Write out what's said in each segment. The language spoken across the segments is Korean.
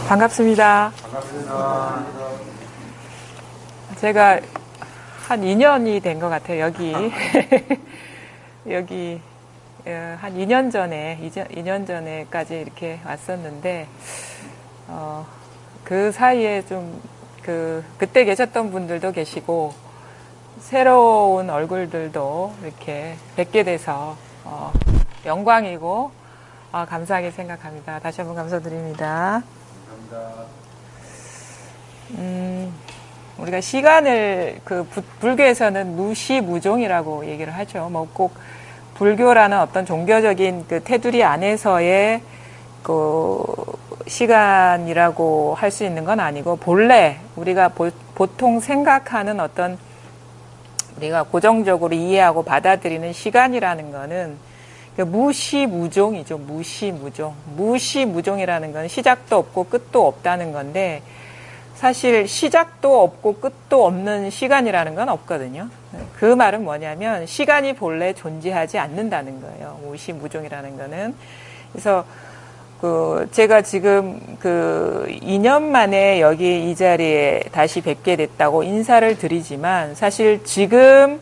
반갑습니다. 반갑습니다. 제가 한 2년이 된 것 같아요. 여기 한 2년 전에까지 이렇게 왔었는데 그 사이에 좀 그때 계셨던 분들도 계시고 새로운 얼굴들도 이렇게 뵙게 돼서 영광이고 감사하게 생각합니다. 다시 한번 감사드립니다. 감사합니다. 우리가 시간을 불교에서는 무시무종이라고 얘기를 하죠. 뭐 꼭 불교라는 어떤 종교적인 그 테두리 안에서의 그 시간이라고 할 수 있는 건 아니고 본래 우리가 보통 생각하는 어떤 우리가 고정적으로 이해하고 받아들이는 시간이라는 거는 무시무종이죠. 무시무종. 무시무종이라는 건 시작도 없고 끝도 없다는 건데 사실 시작도 없고 끝도 없는 시간이라는 건 없거든요. 그 말은 뭐냐면 시간이 본래 존재하지 않는다는 거예요. 무시무종이라는 거는. 그래서 제가 지금 2년 만에 여기 이 자리에 다시 뵙게 됐다고 인사를 드리지만 사실 지금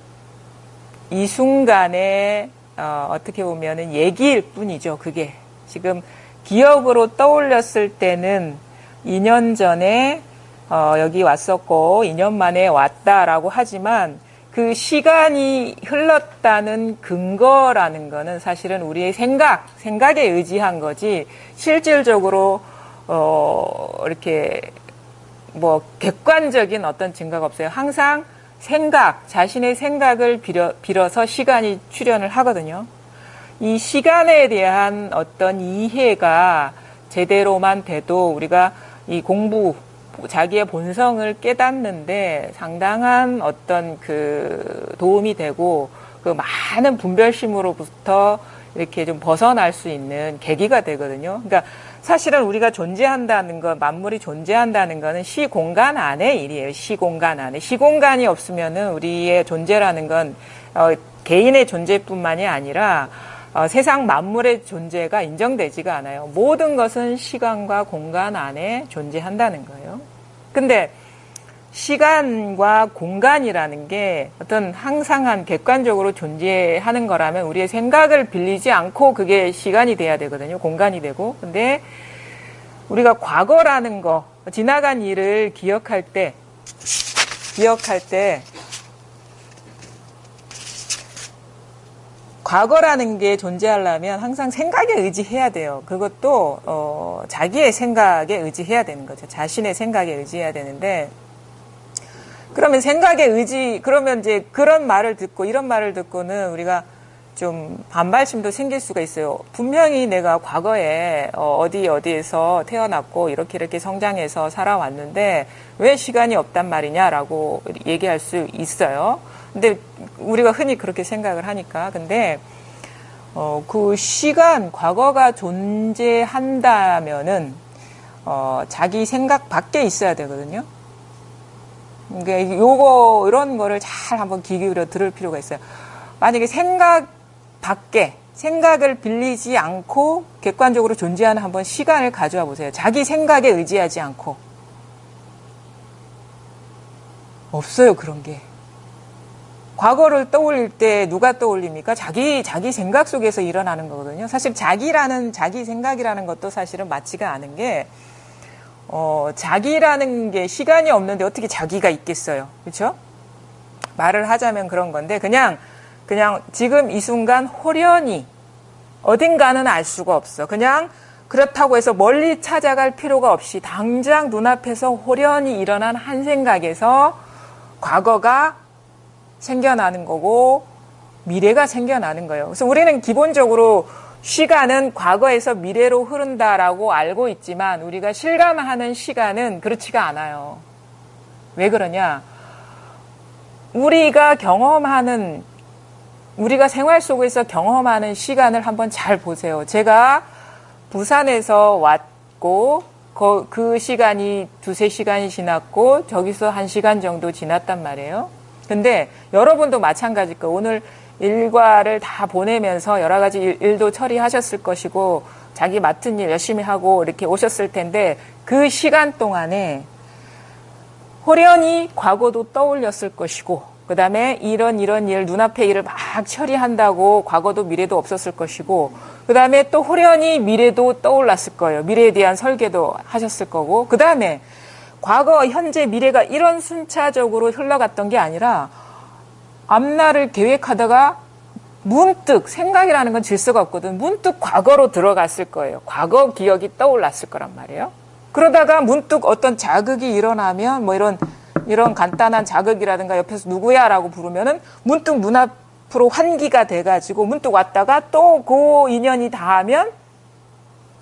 이 순간에 어떻게 보면은 얘기일 뿐이죠. 그게 지금 기억으로 떠올렸을 때는 2년 전에 여기 왔었고 2년 만에 왔다라고 하지만 그 시간이 흘렀다는 근거라는 거는 사실은 우리의 생각에 의지한 거지 실질적으로 이렇게 뭐 객관적인 어떤 증거가 없어요. 항상 자신의 생각을 빌어서 시간이 출현을 하거든요. 이 시간에 대한 어떤 이해가 제대로만 돼도 우리가 이 자기의 본성을 깨닫는데 상당한 어떤 도움이 되고 많은 분별심으로부터 이렇게 좀 벗어날 수 있는 계기가 되거든요. 그러니까 사실은 우리가 존재한다는 것, 만물이 존재한다는 것은 시공간 안의 일이에요. 시공간 안에. 시공간이 없으면은 우리의 존재라는 건 개인의 존재뿐만이 아니라 세상 만물의 존재가 인정되지가 않아요. 모든 것은 시간과 공간 안에 존재한다는 거예요. 근데 시간과 공간이라는 게 어떤 항상한 객관적으로 존재하는 거라면 우리의 생각을 빌리지 않고 그게 시간이 돼야 되거든요. 공간이 되고. 근데 우리가 과거라는 거, 지나간 일을 기억할 때 과거라는 게 존재하려면 항상 생각에 의지해야 돼요. 그것도 자기의 생각에 의지해야 되는 거죠. 자신의 생각에 의지해야 되는데 그러면 그러면 이제 그런 말을 듣고 이런 말을 듣고는 우리가 좀 반발심도 생길 수가 있어요. 분명히 내가 과거에 어디에서 태어났고 이렇게 성장해서 살아왔는데 왜 시간이 없단 말이냐라고 얘기할 수 있어요. 근데 우리가 흔히 그렇게 생각을 하니까. 근데 그 과거가 존재한다면은 자기 생각 밖에 있어야 되거든요. 그러니까 이런 거를 잘 한번 귀 기울여 들을 필요가 있어요. 만약에 생각을 빌리지 않고 객관적으로 존재하는 한번 시간을 가져와 보세요. 자기 생각에 의지하지 않고. 없어요, 그런 게. 과거를 떠올릴 때 누가 떠올립니까? 자기 생각 속에서 일어나는 거거든요. 사실 자기 생각이라는 것도 사실은 맞지가 않은 게, 자기라는 게 시간이 없는데 어떻게 자기가 있겠어요. 그렇죠? 말을 하자면 그런 건데, 그냥 지금 이 순간 호련히, 어딘가는 알 수가 없어. 그냥 그렇다고 해서 멀리 찾아갈 필요가 없이 당장 눈앞에서 호련히 일어난 한 생각에서 과거가 생겨나는 거고 미래가 생겨나는 거예요. 그래서 우리는 기본적으로 시간은 과거에서 미래로 흐른다라고 알고 있지만 우리가 실감하는 시간은 그렇지가 않아요. 왜 그러냐? 우리가 생활 속에서 경험하는 시간을 한번 잘 보세요. 제가 부산에서 왔고 그 시간이 2-3시간이 지났고 저기서 1시간 정도 지났단 말이에요. 근데 여러분도 마찬가지일 거예요. 오늘 일과를 다 보내면서 여러 가지 일도 처리하셨을 것이고 자기 맡은 일 열심히 하고 이렇게 오셨을 텐데 그 시간 동안에 호련히 과거도 떠올렸을 것이고 그 다음에 이런 일, 눈앞의 일을 막 처리한다고 과거도 미래도 없었을 것이고 그 다음에 또 호련히 미래도 떠올랐을 거예요. 미래에 대한 설계도 하셨을 거고 그 다음에 과거, 현재, 미래가 이런 순차적으로 흘러갔던 게 아니라 앞날을 계획하다가 문득 생각이라는 건 질서가 없거든. 문득 과거로 들어갔을 거예요. 과거 기억이 떠올랐을 거란 말이에요. 그러다가 문득 어떤 자극이 일어나면 뭐 이런 간단한 자극이라든가 옆에서 누구야라고 부르면은 문득 눈앞으로 환기가 돼가지고 문득 왔다가 또 그 인연이 닿으면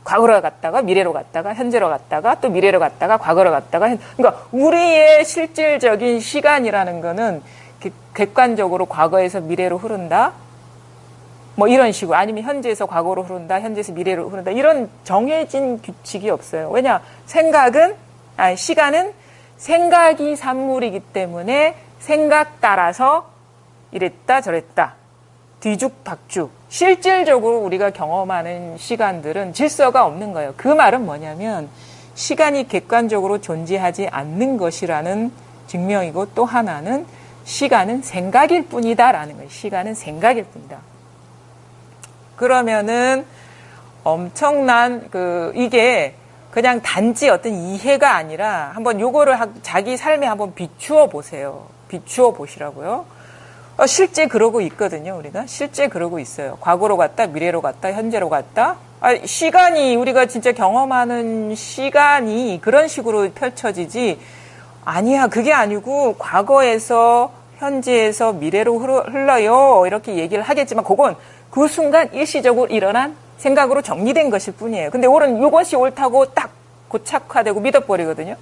과거로 갔다가 미래로 갔다가 현재로 갔다가 또 미래로 갔다가 과거로 갔다가 그러니까 우리의 실질적인 시간이라는 거는 객관적으로 과거에서 미래로 흐른다. 뭐 이런 식으로 아니면 현재에서 과거로 흐른다. 현재에서 미래로 흐른다. 이런 정해진 규칙이 없어요. 왜냐? 시간은 생각이 산물이기 때문에 생각 따라서 이랬다 저랬다. 뒤죽박죽. 실질적으로 우리가 경험하는 시간들은 질서가 없는 거예요. 그 말은 뭐냐면 시간이 객관적으로 존재하지 않는 것이라는 증명이고 또 하나는 시간은 생각일 뿐이다라는 거예요. 시간은 생각일 뿐이다. 그러면은 엄청난 이게 그냥 단지 어떤 이해가 아니라 한번 요거를 자기 삶에 한번 비추어 보세요. 비추어 보시라고요. 실제 그러고 있거든요, 우리가. 실제 그러고 있어요. 과거로 갔다, 미래로 갔다, 현재로 갔다. 시간이, 우리가 진짜 경험하는 시간이 그런 식으로 펼쳐지지. 아니야, 그게 아니고, 과거에서, 현재에서 미래로 흘러요. 이렇게 얘기를 하겠지만, 그건 그 순간 일시적으로 일어난 생각으로 정리된 것일 뿐이에요. 근데 이것이 옳다고 딱 고착화되고 믿어버리거든요.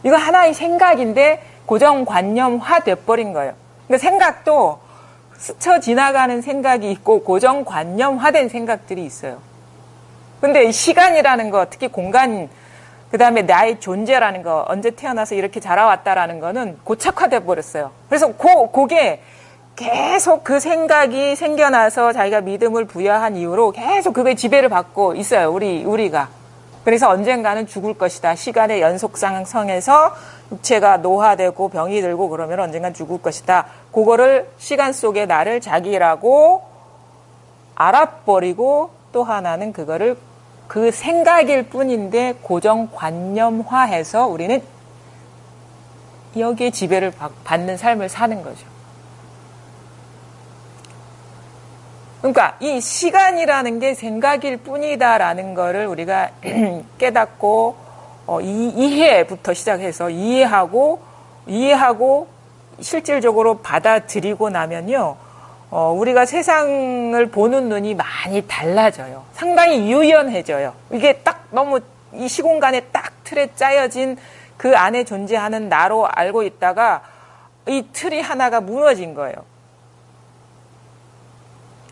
이거 하나의 생각인데, 고정관념화 돼버린 거예요. 그러니까 생각도 스쳐 지나가는 생각이 있고 고정관념화된 생각들이 있어요. 근데 시간이라는 거, 특히 공간, 그 다음에 나의 존재라는 거, 언제 태어나서 이렇게 자라왔다라는 거는 고착화돼 버렸어요. 그래서 그게 계속 그 생각이 생겨나서 자기가 믿음을 부여한 이후로 계속 그게 지배를 받고 있어요. 우리가. 그래서 언젠가는 죽을 것이다. 시간의 연속상성에서 육체가 노화되고 병이 들고 그러면 언젠간 죽을 것이다. 그거를 시간 속에 나를 자기라고 알아버리고 또 하나는 그거를 그 생각일 뿐인데 고정관념화해서 우리는 여기에 지배를 받는 삶을 사는 거죠. 그러니까 이 시간이라는 게 생각일 뿐이다라는 거를 우리가 깨닫고 이해부터 시작해서 이해하고 실질적으로 받아들이고 나면요. 우리가 세상을 보는 눈이 많이 달라져요. 상당히 유연해져요. 이게 딱 너무 이 시공간에 딱 틀에 짜여진 그 안에 존재하는 나로 알고 있다가 이 틀이 하나가 무너진 거예요.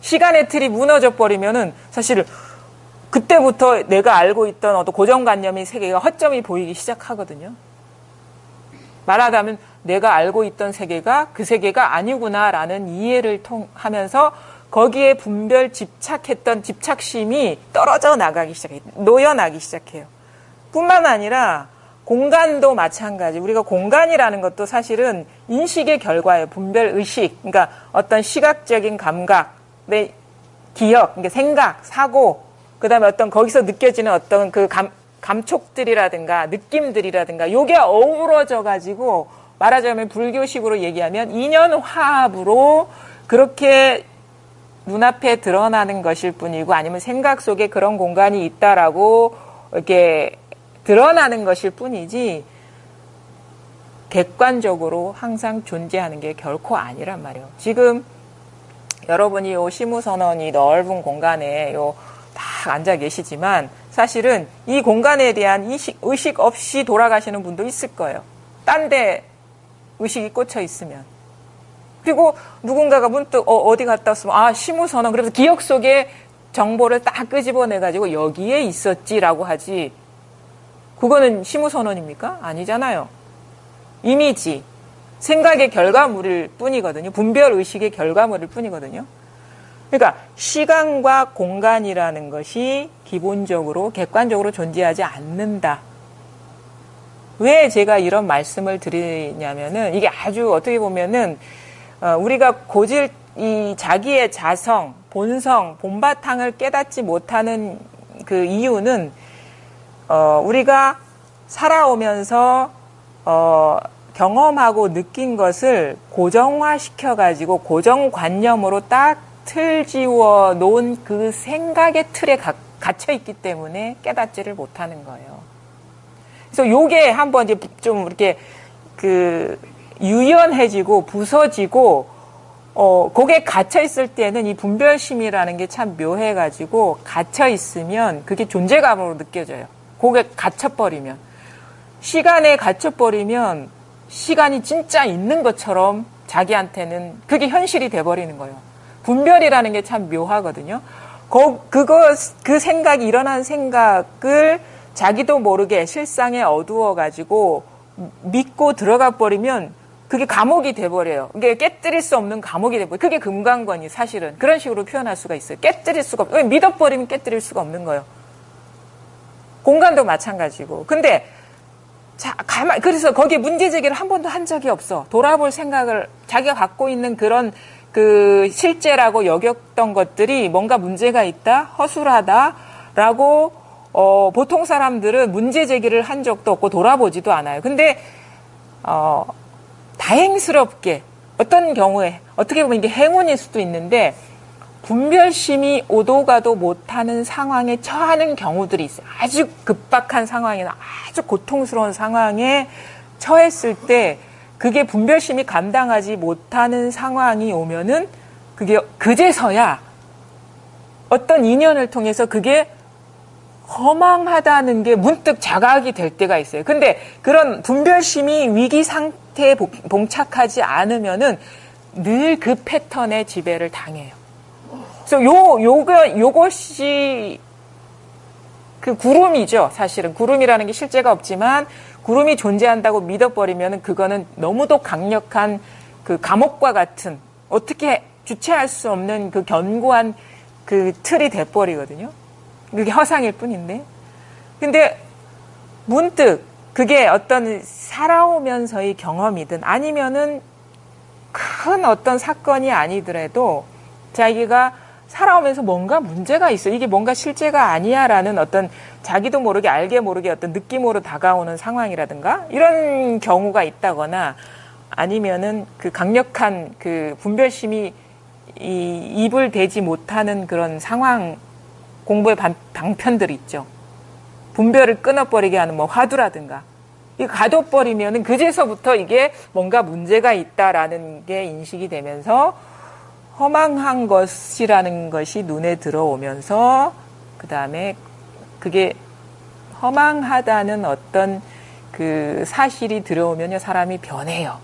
시간의 틀이 무너져 버리면은 사실 그때부터 내가 알고 있던 어떤 고정관념의 세계가 허점이 보이기 시작하거든요. 말하자면 내가 알고 있던 세계가 그 세계가 아니구나라는 이해를 하면서 거기에 분별 집착했던 집착심이 떨어져 나가기 시작해요. 놓여나기 시작해요. 뿐만 아니라 공간도 마찬가지. 우리가 공간이라는 것도 사실은 인식의 결과예요. 분별 의식. 그러니까 어떤 시각적인 감각, 내 기억, 그러니까 생각, 사고, 그 다음에 어떤 거기서 느껴지는 어떤 그 감촉들이라든가 느낌들이라든가 요게 어우러져 가지고 말하자면 불교식으로 얘기하면 인연화합으로 그렇게 눈앞에 드러나는 것일 뿐이고 아니면 생각 속에 그런 공간이 있다라고 이렇게 드러나는 것일 뿐이지 객관적으로 항상 존재하는 게 결코 아니란 말이에요. 지금 여러분이 요 시무선언이 넓은 공간에 딱 앉아 계시지만 사실은 이 공간에 대한 의식 없이 돌아가시는 분도 있을 거예요. 딴 데 의식이 꽂혀 있으면. 그리고 누군가가 문득 어디 갔다 왔으면 시무선언 그래서 기억 속에 정보를 딱 끄집어내가지고 여기에 있었지라고 하지 그거는 시무선언입니까? 아니잖아요. 이미지. 생각의 결과물일 뿐이거든요. 분별의식의 결과물일 뿐이거든요. 그러니까 시간과 공간이라는 것이 기본적으로 객관적으로 존재하지 않는다. 왜 제가 이런 말씀을 드리냐면은 이게 아주 어떻게 보면은 우리가 이 자기의 자성, 본성, 본바탕을 깨닫지 못하는 그 이유는 우리가 살아오면서 경험하고 느낀 것을 고정화시켜가지고 고정관념으로 딱 틀 지워 놓은 그 생각의 틀에 갇혀 있기 때문에 깨닫지를 못하는 거예요. 그래서 요게 한번 이제 좀 이렇게 유연해지고 부서지고 거기에 갇혀 있을 때는 이 분별심이라는 게 참 묘해가지고 갇혀 있으면 그게 존재감으로 느껴져요. 거기에 갇혀버리면. 시간에 갇혀버리면 시간이 진짜 있는 것처럼 자기한테는 그게 현실이 돼버리는 거예요. 분별이라는 게 참 묘하거든요. 그 생각이 일어난 생각을 자기도 모르게 실상에 어두워가지고 믿고 들어가 버리면 그게 감옥이 돼버려요. 이게 깨뜨릴 수 없는 감옥이 돼버려요. 그게 금강건이 사실은. 그런 식으로 표현할 수가 있어요. 깨뜨릴 수가 없어요. 믿어버리면 깨뜨릴 수가 없는 거예요. 공간도 마찬가지고. 근데 그래서 거기에 문제 제기를 한 번도 한 적이 없어. 돌아볼 생각을 자기가 갖고 있는 그런 실제라고 여겼던 것들이 뭔가 문제가 있다, 허술하다라고 보통 사람들은 문제 제기를 한 적도 없고 돌아보지도 않아요. 근데 다행스럽게 어떤 경우에 어떻게 보면 이게 행운일 수도 있는데 분별심이 오도 가도 못하는 상황에 처하는 경우들이 있어요. 아주 급박한 상황이나 아주 고통스러운 상황에 처했을 때 그게 분별심이 감당하지 못하는 상황이 오면은 그게 그제서야 어떤 인연을 통해서 그게 허망하다는 게 문득 자각이 될 때가 있어요. 근데 그런 분별심이 위기 상태에 봉착하지 않으면은 늘 그 패턴의 지배를 당해요. 그래서 요것이 그 구름이죠. 사실은 구름이라는 게 실제가 없지만 구름이 존재한다고 믿어버리면 그거는 너무도 강력한 그 감옥과 같은 어떻게 주체할 수 없는 그 견고한 그 틀이 돼버리거든요. 그게 허상일 뿐인데. 근데 문득 그게 어떤 살아오면서의 경험이든 아니면은 큰 어떤 사건이 아니더라도 자기가 살아오면서 뭔가 문제가 있어. 이게 뭔가 실제가 아니야라는 어떤 자기도 모르게 알게 모르게 어떤 느낌으로 다가오는 상황이라든가 이런 경우가 있다거나 아니면은 그 강력한 그 분별심이 입을 대지 못하는 그런 상황 공부의 방편들이 있죠. 분별을 끊어버리게 하는 뭐 화두라든가 이거 가둬버리면은 그제서부터 이게 뭔가 문제가 있다라는 게 인식이 되면서 허망한 것이라는 것이 눈에 들어오면서 그 다음에 그게 허망하다는 어떤 그 사실이 들어오면요 사람이 변해요.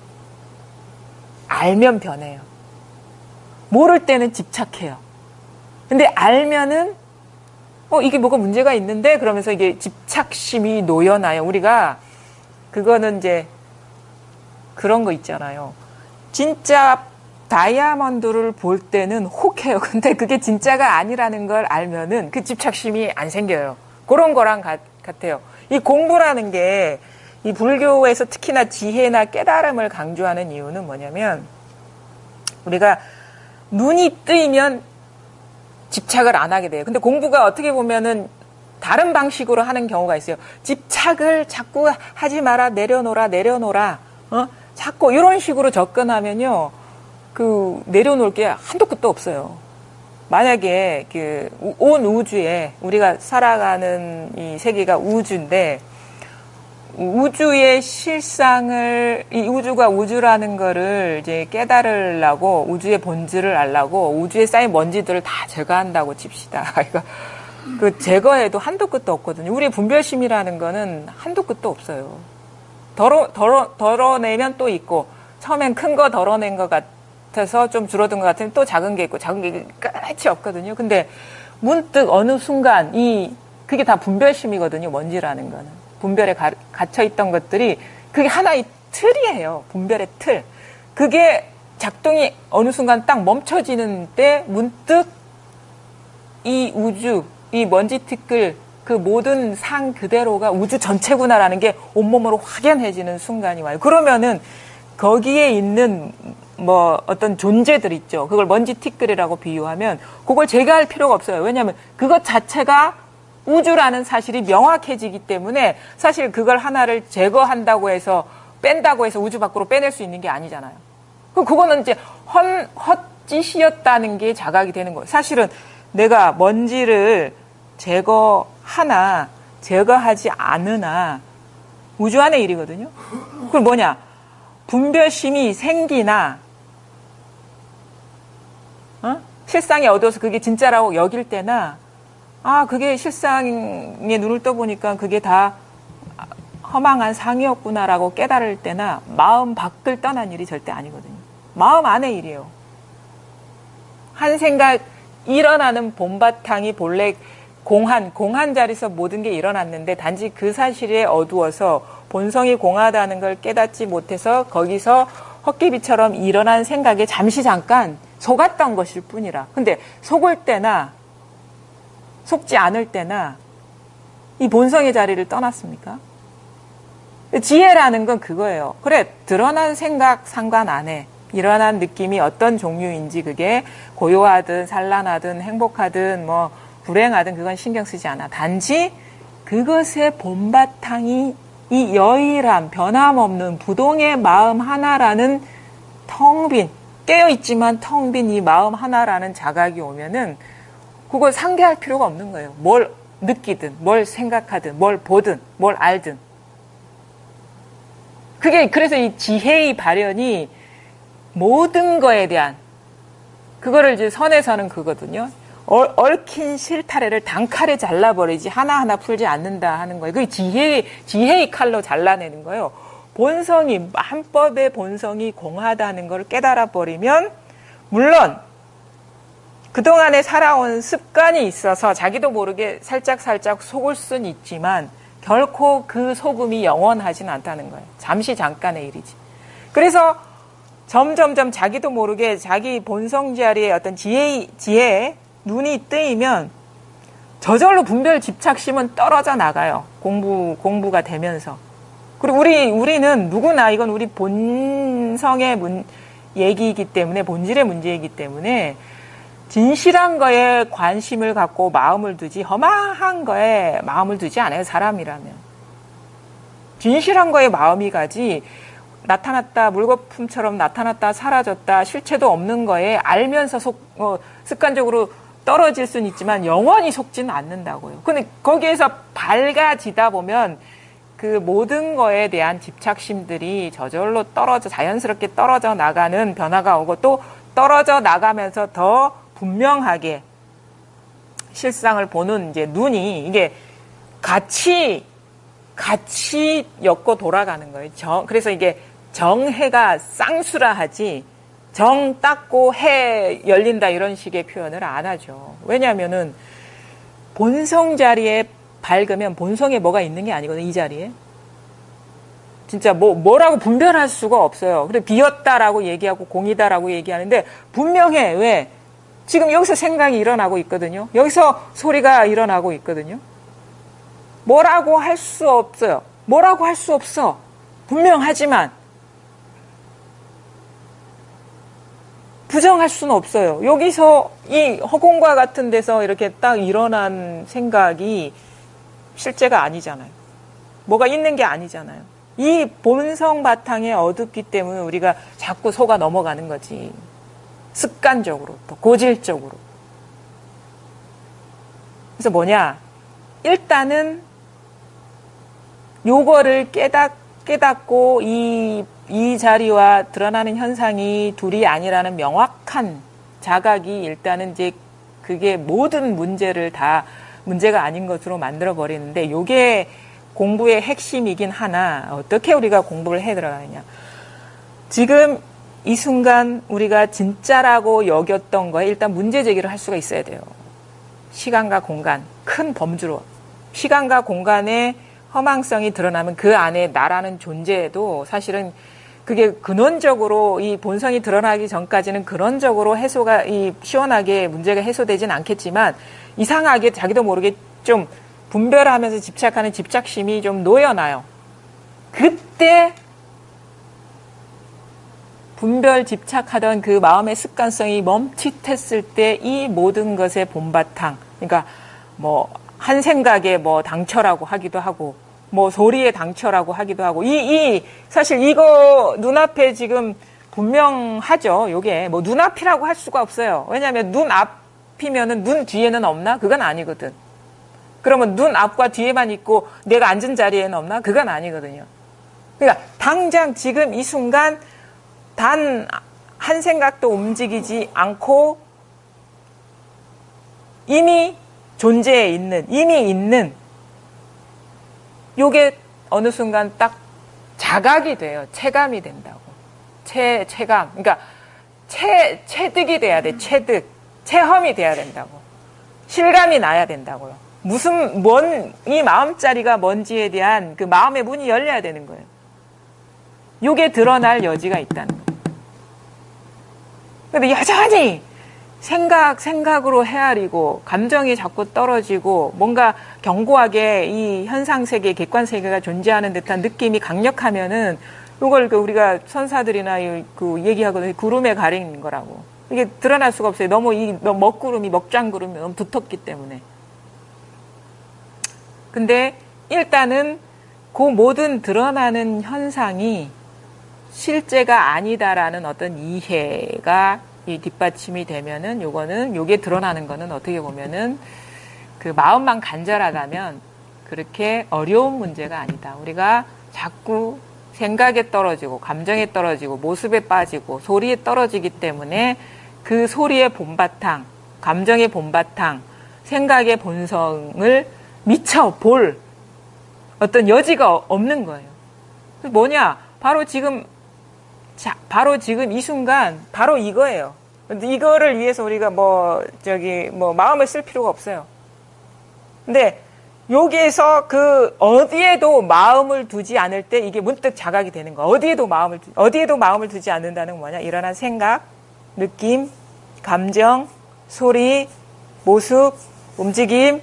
알면 변해요. 모를 때는 집착해요. 근데 알면은 이게 뭐가 문제가 있는데 그러면서 이게 집착심이 놓여나요. 우리가 그거는 이제 그런 거 있잖아요. 진짜 다이아몬드를 볼 때는 혹해요. 근데 그게 진짜가 아니라는 걸 알면은 그 집착심이 안 생겨요. 그런 거랑 같아요. 이 공부라는 게 이 불교에서 특히나 지혜나 깨달음을 강조하는 이유는 뭐냐면 우리가 눈이 뜨이면 집착을 안 하게 돼요. 근데 공부가 어떻게 보면은 다른 방식으로 하는 경우가 있어요. 집착을 자꾸 하지 마라, 내려놓으라. 자꾸 이런 식으로 접근하면요. 내려놓을 게 한도 끝도 없어요. 만약에 온 우주에 우리가 살아가는 이 세계가 우주인데 우주의 실상을 이 우주가 우주라는 거를 이제 깨달으려고 우주의 본질을 알려고 우주에 쌓인 먼지들을 다 제거한다고 칩시다. 이거 그 제거해도 한도 끝도 없거든요. 우리의 분별심이라는 거는 한도 끝도 없어요. 덜어내면 또 있고 처음엔 큰 거 덜어낸 것 같아서 좀 줄어든 것 같으면 또 작은 게 있고 작은 게 끝이 없거든요. 근데 문득 어느 순간 그게 다 분별심이거든요. 먼지라는 거는. 분별에 갇혀있던 것들이 그게 하나의 틀이에요. 분별의 틀. 그게 작동이 어느 순간 딱 멈춰지는 때 문득 이 우주, 이 먼지 티끌 그 모든 상 그대로가 우주 전체구나라는 게 온몸으로 확연해지는 순간이 와요. 그러면은 거기에 있는 뭐 어떤 존재들 있죠. 그걸 먼지 티끌이라고 비유하면 그걸 제거할 필요가 없어요. 왜냐하면 그것 자체가 우주라는 사실이 명확해지기 때문에 사실 그걸 하나를 제거한다고 해서 뺀다고 해서 우주 밖으로 빼낼 수 있는 게 아니잖아요. 그거는 이제 헛짓이었다는 게 자각이 되는 거예요. 사실은 내가 먼지를 제거하나 제거하지 않으나 우주 안의 일이거든요. 그럼 뭐냐? 분별심이 생기나 실상에 얻어서 그게 진짜라고 여길 때나 그게 실상에 눈을 떠보니까 그게 다 허망한 상이었구나라고 깨달을 때나 마음 밖을 떠난 일이 절대 아니거든요. 마음 안의 일이에요. 한 생각 일어나는 본바탕이 본래 공한 자리에서 모든 게 일어났는데 단지 그 사실에 어두워서 본성이 공하다는 걸 깨닫지 못해서 거기서 헛개비처럼 일어난 생각에 잠시 잠깐 속았던 것일 뿐이라. 근데 속을 때나 속지 않을 때나 이 본성의 자리를 떠났습니까? 지혜라는 건 그거예요. 그래, 드러난 생각 상관 안 해. 일어난 느낌이 어떤 종류인지 그게 고요하든 산란하든 행복하든 뭐 불행하든 그건 신경 쓰지 않아. 단지 그것의 본바탕이 이 여일함, 변함없는 부동의 마음 하나라는 텅 빈, 깨어있지만 텅 빈 이 마음 하나라는 자각이 오면은 그걸 상대할 필요가 없는 거예요. 뭘 느끼든, 뭘 생각하든, 뭘 보든, 뭘 알든. 그래서 이 지혜의 발현이 모든 거에 대한, 그거를 이제 선에서는 그거거든요. 얽힌 실타래를 단칼에 잘라버리지 하나하나 풀지 않는다 하는 거예요. 그게 지혜의 칼로 잘라내는 거예요. 본성이, 한법의 본성이 공하다는 걸 깨달아버리면, 물론, 그동안에 살아온 습관이 있어서 자기도 모르게 살짝 속을 수는 있지만, 결코 그 속음이 영원하진 않다는 거예요. 잠시 잠깐의 일이지. 그래서 점점점 자기도 모르게 자기 본성 자리에 어떤 지혜에 눈이 뜨이면 저절로 분별 집착심은 떨어져 나가요. 공부가 되면서. 그리고 우리는 누구나 이건 우리 본성의 얘기이기 때문에, 본질의 문제이기 때문에 진실한 거에 관심을 갖고 마음을 두지 허망한 거에 마음을 두지 않아요. 사람이라면. 진실한 거에 마음이 가지 나타났다, 물거품처럼 나타났다, 사라졌다, 실체도 없는 거에 알면서 습관적으로 떨어질 수는 있지만 영원히 속지는 않는다고요. 근데 거기에서 밝아지다 보면 그 모든 거에 대한 집착심들이 저절로 자연스럽게 떨어져 나가는 변화가 오고 또 떨어져 나가면서 더 분명하게 실상을 보는 이제 눈이 이게 같이 엮고 돌아가는 거예요. 그래서 이게 정해가 쌍수라 하지 정 닦고 해 열린다 이런 식의 표현을 안 하죠. 왜냐하면은 본성 자리에 밝으면 본성에 뭐가 있는 게 아니거든요. 이 자리에. 진짜 뭐라고 분별할 수가 없어요. 그래 비었다라고 얘기하고 공이다라고 얘기하는데 분명해. 왜? 지금 여기서 생각이 일어나고 있거든요. 여기서 소리가 일어나고 있거든요. 뭐라고 할 수 없어요. 뭐라고 할 수 없어. 분명하지만 부정할 수는 없어요. 여기서 이 허공과 같은 데서 이렇게 딱 일어난 생각이 실제가 아니잖아요. 뭐가 있는 게 아니잖아요. 이 본성 바탕에 어둡기 때문에 우리가 자꾸 속아 넘어가는 거지. 습관적으로, 또 고질적으로. 그래서 뭐냐? 일단은 요거를 깨닫고 이 자리와 드러나는 현상이 둘이 아니라는 명확한 자각이 일단은 이제 그게 모든 문제를 다 문제가 아닌 것으로 만들어 버리는데 요게 공부의 핵심이긴 하나 어떻게 우리가 공부를 해 들어가느냐. 지금 이 순간 우리가 진짜라고 여겼던 거에 일단 문제 제기를 할 수가 있어야 돼요. 시간과 공간, 큰 범주로. 시간과 공간의 허망성이 드러나면 그 안에 나라는 존재도 사실은 그게 근원적으로 이 본성이 드러나기 전까지는 근원적으로 해소가 시원하게 문제가 해소되진 않겠지만 이상하게 자기도 모르게 좀 분별하면서 집착하는 집착심이 좀 놓여나요. 그때 분별 집착하던 그 마음의 습관성이 멈칫했을 때 이 모든 것의 본바탕, 그러니까 뭐 한 생각에 뭐 당처라고 하기도 하고 뭐 소리에 당처라고 하기도 하고 사실 이거 눈앞에 지금 분명하죠. 요게 뭐 눈앞이라고 할 수가 없어요. 왜냐하면 눈 앞이면은 눈 뒤에는 없나? 그건 아니거든. 그러면 눈 앞과 뒤에만 있고 내가 앉은 자리에는 없나? 그건 아니거든요. 그러니까 당장 지금 이 순간 단 한 생각도 움직이지 않고 이미 존재해 있는, 이미 있는 요게 어느 순간 딱 자각이 돼요. 체감이 된다고. 체감. 그러니까 체득이 돼야 돼. 체득. 체험이 돼야 된다고. 실감이 나야 된다고요. 이 마음자리가 뭔지에 대한 그 마음의 문이 열려야 되는 거예요. 요게 드러날 여지가 있다는 거예요. 근데 여전히 생각으로 헤아리고 감정이 자꾸 떨어지고 뭔가 견고하게 이 현상세계, 객관세계가 존재하는 듯한 느낌이 강력하면은 이걸 우리가 선사들이나 얘기하거든요. 구름에 가린 거라고. 이게 드러날 수가 없어요. 너무 먹장구름이 너무 붙었기 때문에. 근데 일단은 그 모든 드러나는 현상이 실제가 아니다라는 어떤 이해가 이 뒷받침이 되면은 요게 드러나는 거는 어떻게 보면은 그 마음만 간절하다면 그렇게 어려운 문제가 아니다. 우리가 자꾸 생각에 떨어지고 감정에 떨어지고 모습에 빠지고 소리에 떨어지기 때문에 그 소리의 본바탕, 감정의 본바탕, 생각의 본성을 미처 볼 어떤 여지가 없는 거예요. 뭐냐? 바로 지금 이 순간, 바로 이거예요. 근데 이거를 위해서 우리가 마음을 쓸 필요가 없어요. 근데 여기에서 어디에도 마음을 두지 않을 때 이게 문득 자각이 되는 거야. 어디에도 마음을 두지 않는다는 건 뭐냐? 일어난 생각, 느낌, 감정, 소리, 모습, 움직임.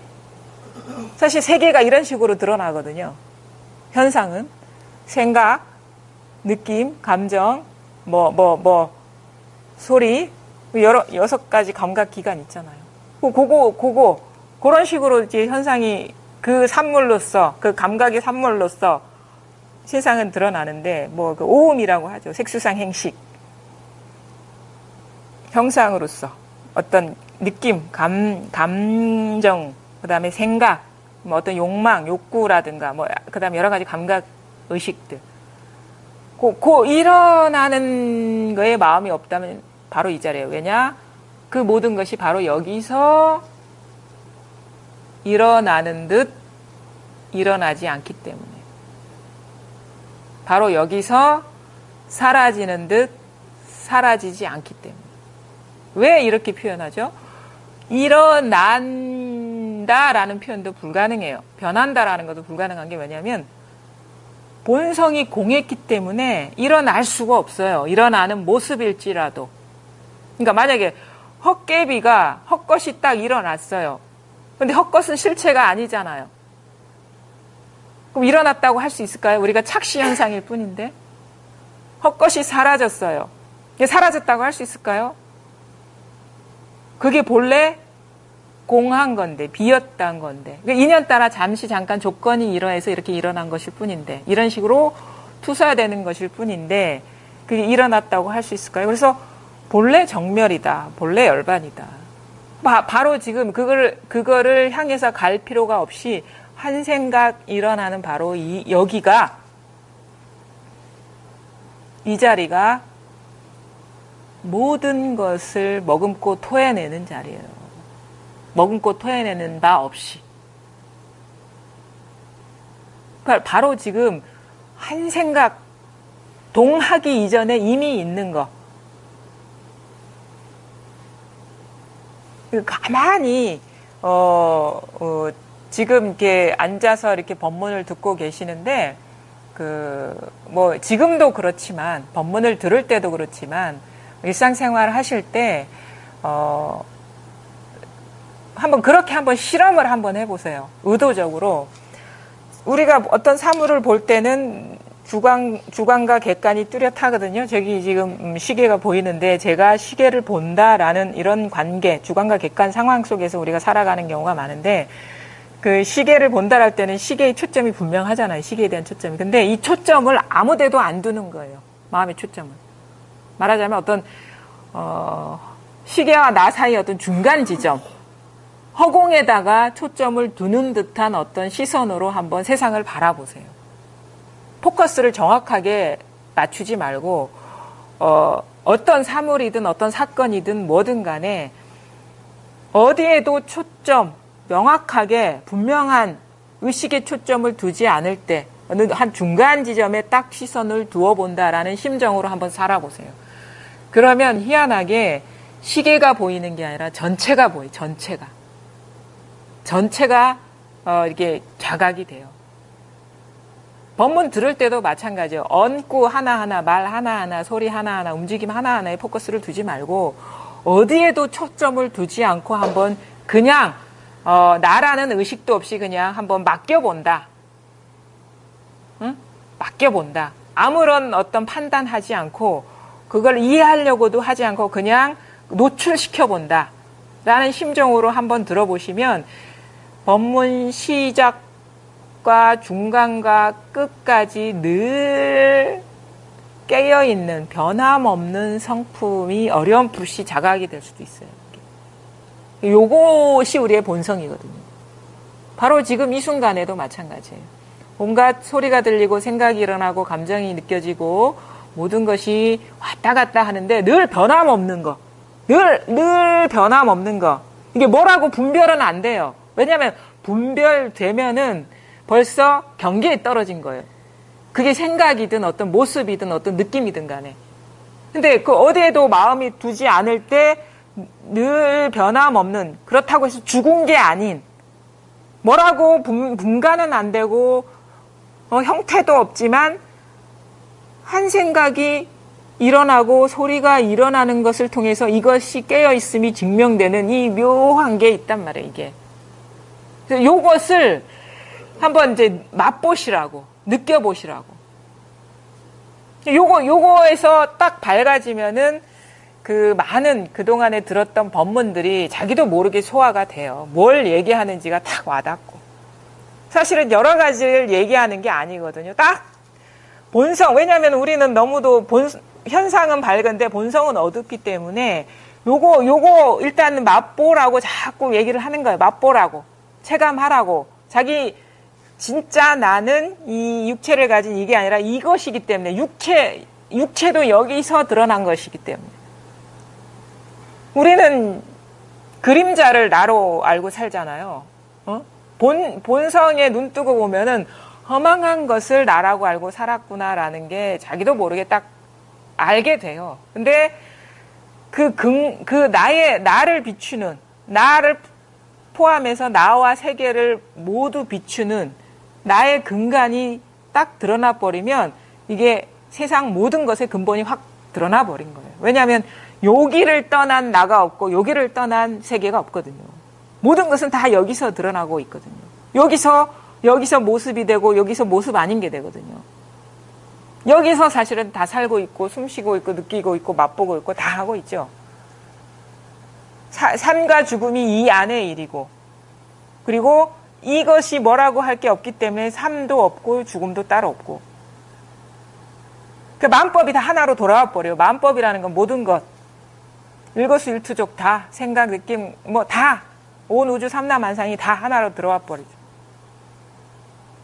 사실 세계가 이런 식으로 드러나거든요. 현상은 생각, 느낌, 감정, 소리, 여섯 가지 감각 기관 있잖아요. 그런 식으로 이제 현상이 그 산물로서, 그 감각의 산물로서 세상은 드러나는데, 그 오음이라고 하죠. 색수상 행식. 형상으로서 어떤 느낌, 감정, 그 다음에 생각, 어떤 욕망, 욕구라든가, 그 다음에 여러 가지 감각, 의식들. 일어나는 거에 마음이 없다면 바로 이 자리예요. 왜냐? 그 모든 것이 바로 여기서 일어나는 듯 일어나지 않기 때문에. 바로 여기서 사라지는 듯 사라지지 않기 때문에. 왜 이렇게 표현하죠? 일어난다라는 표현도 불가능해요. 변한다라는 것도 불가능한 게 뭐냐면 본성이 공했기 때문에 일어날 수가 없어요. 일어나는 모습일지라도. 그러니까 만약에 헛것이 딱 일어났어요. 근데 헛것은 실체가 아니잖아요. 그럼 일어났다고 할 수 있을까요? 우리가 착시 현상일 뿐인데. 헛것이 사라졌어요. 이게 사라졌다고 할 수 있을까요? 그게 본래 공한 건데, 비었단 건데. 그러니까 인연 따라 잠깐 조건이 이러해서 이렇게 일어난 것일 뿐인데, 이런 식으로 투사되는 것일 뿐인데, 그게 일어났다고 할 수 있을까요? 그래서 본래 정멸이다. 본래 열반이다. 바로 지금 그거를 향해서 갈 필요가 없이 한 생각 일어나는 바로 여기가, 이 자리가 모든 것을 머금고 토해내는 자리예요. 머금고 토해내는 바 없이. 바로 지금 한 생각 동하기 이전에 이미 있는 거. 가만히 지금 이렇게 앉아서 이렇게 법문을 듣고 계시는데 뭐 지금도 그렇지만 법문을 들을 때도 그렇지만 일상생활을 하실 때 한번 그렇게 한번 실험을 한번 해보세요. 의도적으로 우리가 어떤 사물을 볼 때는 주관과 객관이 뚜렷하거든요. 저기 지금 시계가 보이는데 제가 시계를 본다라는 이런 관계, 주관과 객관 상황 속에서 우리가 살아가는 경우가 많은데 그 시계를 본다랄 때는 시계의 초점이 분명하잖아요. 시계에 대한 초점이. 근데 이 초점을 아무 데도 안 두는 거예요. 마음의 초점을. 말하자면 어떤 시계와 나 사이의 어떤 중간 지점, 허공에다가 초점을 두는 듯한 어떤 시선으로 한번 세상을 바라보세요. 포커스를 정확하게 맞추지 말고 어떤 사물이든 어떤 사건이든 뭐든 간에 어디에도 초점, 명확하게 분명한 의식의 초점을 두지 않을 때 어느 한 중간 지점에 딱 시선을 두어본다라는 심정으로 한번 살아보세요. 그러면 희한하게 시계가 보이는 게 아니라 전체가 보여요. 전체가 이렇게 자각이 돼요. 법문 들을 때도 마찬가지예요. 언구 하나하나, 말 하나하나, 소리 하나하나, 움직임 하나하나에 포커스를 두지 말고 어디에도 초점을 두지 않고 한번 그냥 나라는 의식도 없이 그냥 한번 맡겨본다. 응? 맡겨본다. 아무런 어떤 판단하지 않고 그걸 이해하려고도 하지 않고 그냥 노출시켜본다. 라는 심정으로 한번 들어보시면 법문 시작과 중간과 끝까지 늘 깨어있는 변함없는 성품이 어렴풋이 자각이 될 수도 있어요. 요것이 우리의 본성이거든요. 바로 지금 이 순간에도 마찬가지예요. 온갖 소리가 들리고 생각이 일어나고 감정이 느껴지고 모든 것이 왔다 갔다 하는데 늘 변함없는 거. 늘 변함없는 거. 이게 뭐라고 분별은 안 돼요. 왜냐하면 분별되면은 벌써 경계에 떨어진 거예요. 그게 생각이든 어떤 모습이든 어떤 느낌이든 간에. 근데 그 어디에도 마음이 두지 않을 때 늘 변함없는, 그렇다고 해서 죽은 게 아닌, 뭐라고 분간은 안 되고 형태도 없지만 한 생각이 일어나고 소리가 일어나는 것을 통해서 이것이 깨어있음이 증명되는 이 묘한 게 있단 말이에요, 이게. 그래서 요것을 한번 이제 맛보시라고, 느껴보시라고. 요거에서 딱 밝아지면은 그 많은 그동안에 들었던 법문들이 자기도 모르게 소화가 돼요. 뭘 얘기하는지가 딱 와닿고. 사실은 여러 가지를 얘기하는 게 아니거든요. 딱 본성, 왜냐하면 우리는 너무도 현상은 밝은데 본성은 어둡기 때문에 요거 일단 맛보라고 자꾸 얘기를 하는 거예요. 맛보라고. 체감하라고. 자기 진짜 나는 이 육체를 가진 이게 아니라 이것이기 때문에 육체도 여기서 드러난 것이기 때문에 우리는 그림자를 나로 알고 살잖아요. 본성에 눈 뜨고 보면은 허망한 것을 나라고 알고 살았구나라는 게 자기도 모르게 딱 알게 돼요. 근데 나를 비추는, 나를 포함해서 나와 세계를 모두 비추는 나의 근간이 딱 드러나 버리면 이게 세상 모든 것의 근본이 확 드러나 버린 거예요. 왜냐하면 여기를 떠난 나가 없고 여기를 떠난 세계가 없거든요. 모든 것은 다 여기서 드러나고 있거든요. 여기서 모습이 되고 여기서 모습 아닌 게 되거든요. 여기서 사실은 다 살고 있고 숨쉬고 있고 느끼고 있고 맛보고 있고 다 하고 있죠. 삶과 죽음이 이 안의 일이고 그리고 이것이 뭐라고 할 게 없기 때문에 삶도 없고 죽음도 따로 없고 그 마음법이 다 하나로 돌아와 버려요. 마음법이라는 건 모든 것 일거수일투족 다 생각 느낌 뭐 다 온 우주 삼라만상이 다 하나로 들어와 버리죠.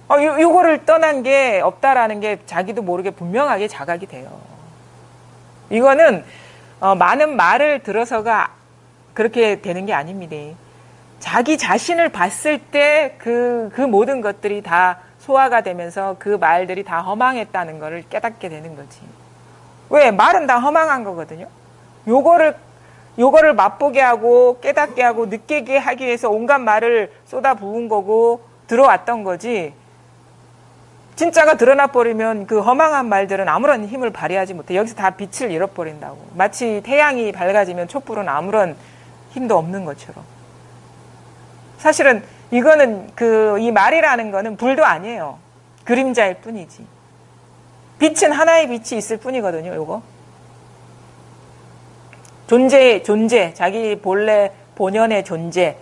요거를 떠난 게 없다라는 게 자기도 모르게 분명하게 자각이 돼요. 이거는 많은 말을 들어서가 그렇게 되는 게 아닙니다. 자기 자신을 봤을 때 그 모든 것들이 다 소화가 되면서 그 말들이 다 허망했다는 거를 깨닫게 되는 거지. 왜? 말은 다 허망한 거거든요. 요거를 맛보게 하고 깨닫게 하고 느끼게 하기 위해서 온갖 말을 쏟아 부은 거고 들어왔던 거지. 진짜가 드러나 버리면 그 허망한 말들은 아무런 힘을 발휘하지 못해. 여기서 다 빛을 잃어버린다고. 마치 태양이 밝아지면 촛불은 아무런 힘도 없는 것처럼. 사실은 이거는 이 말이라는 거는 불도 아니에요. 그림자일 뿐이지. 빛은 하나의 빛이 있을 뿐이거든요, 요거. 존재, 자기 본래 본연의 존재,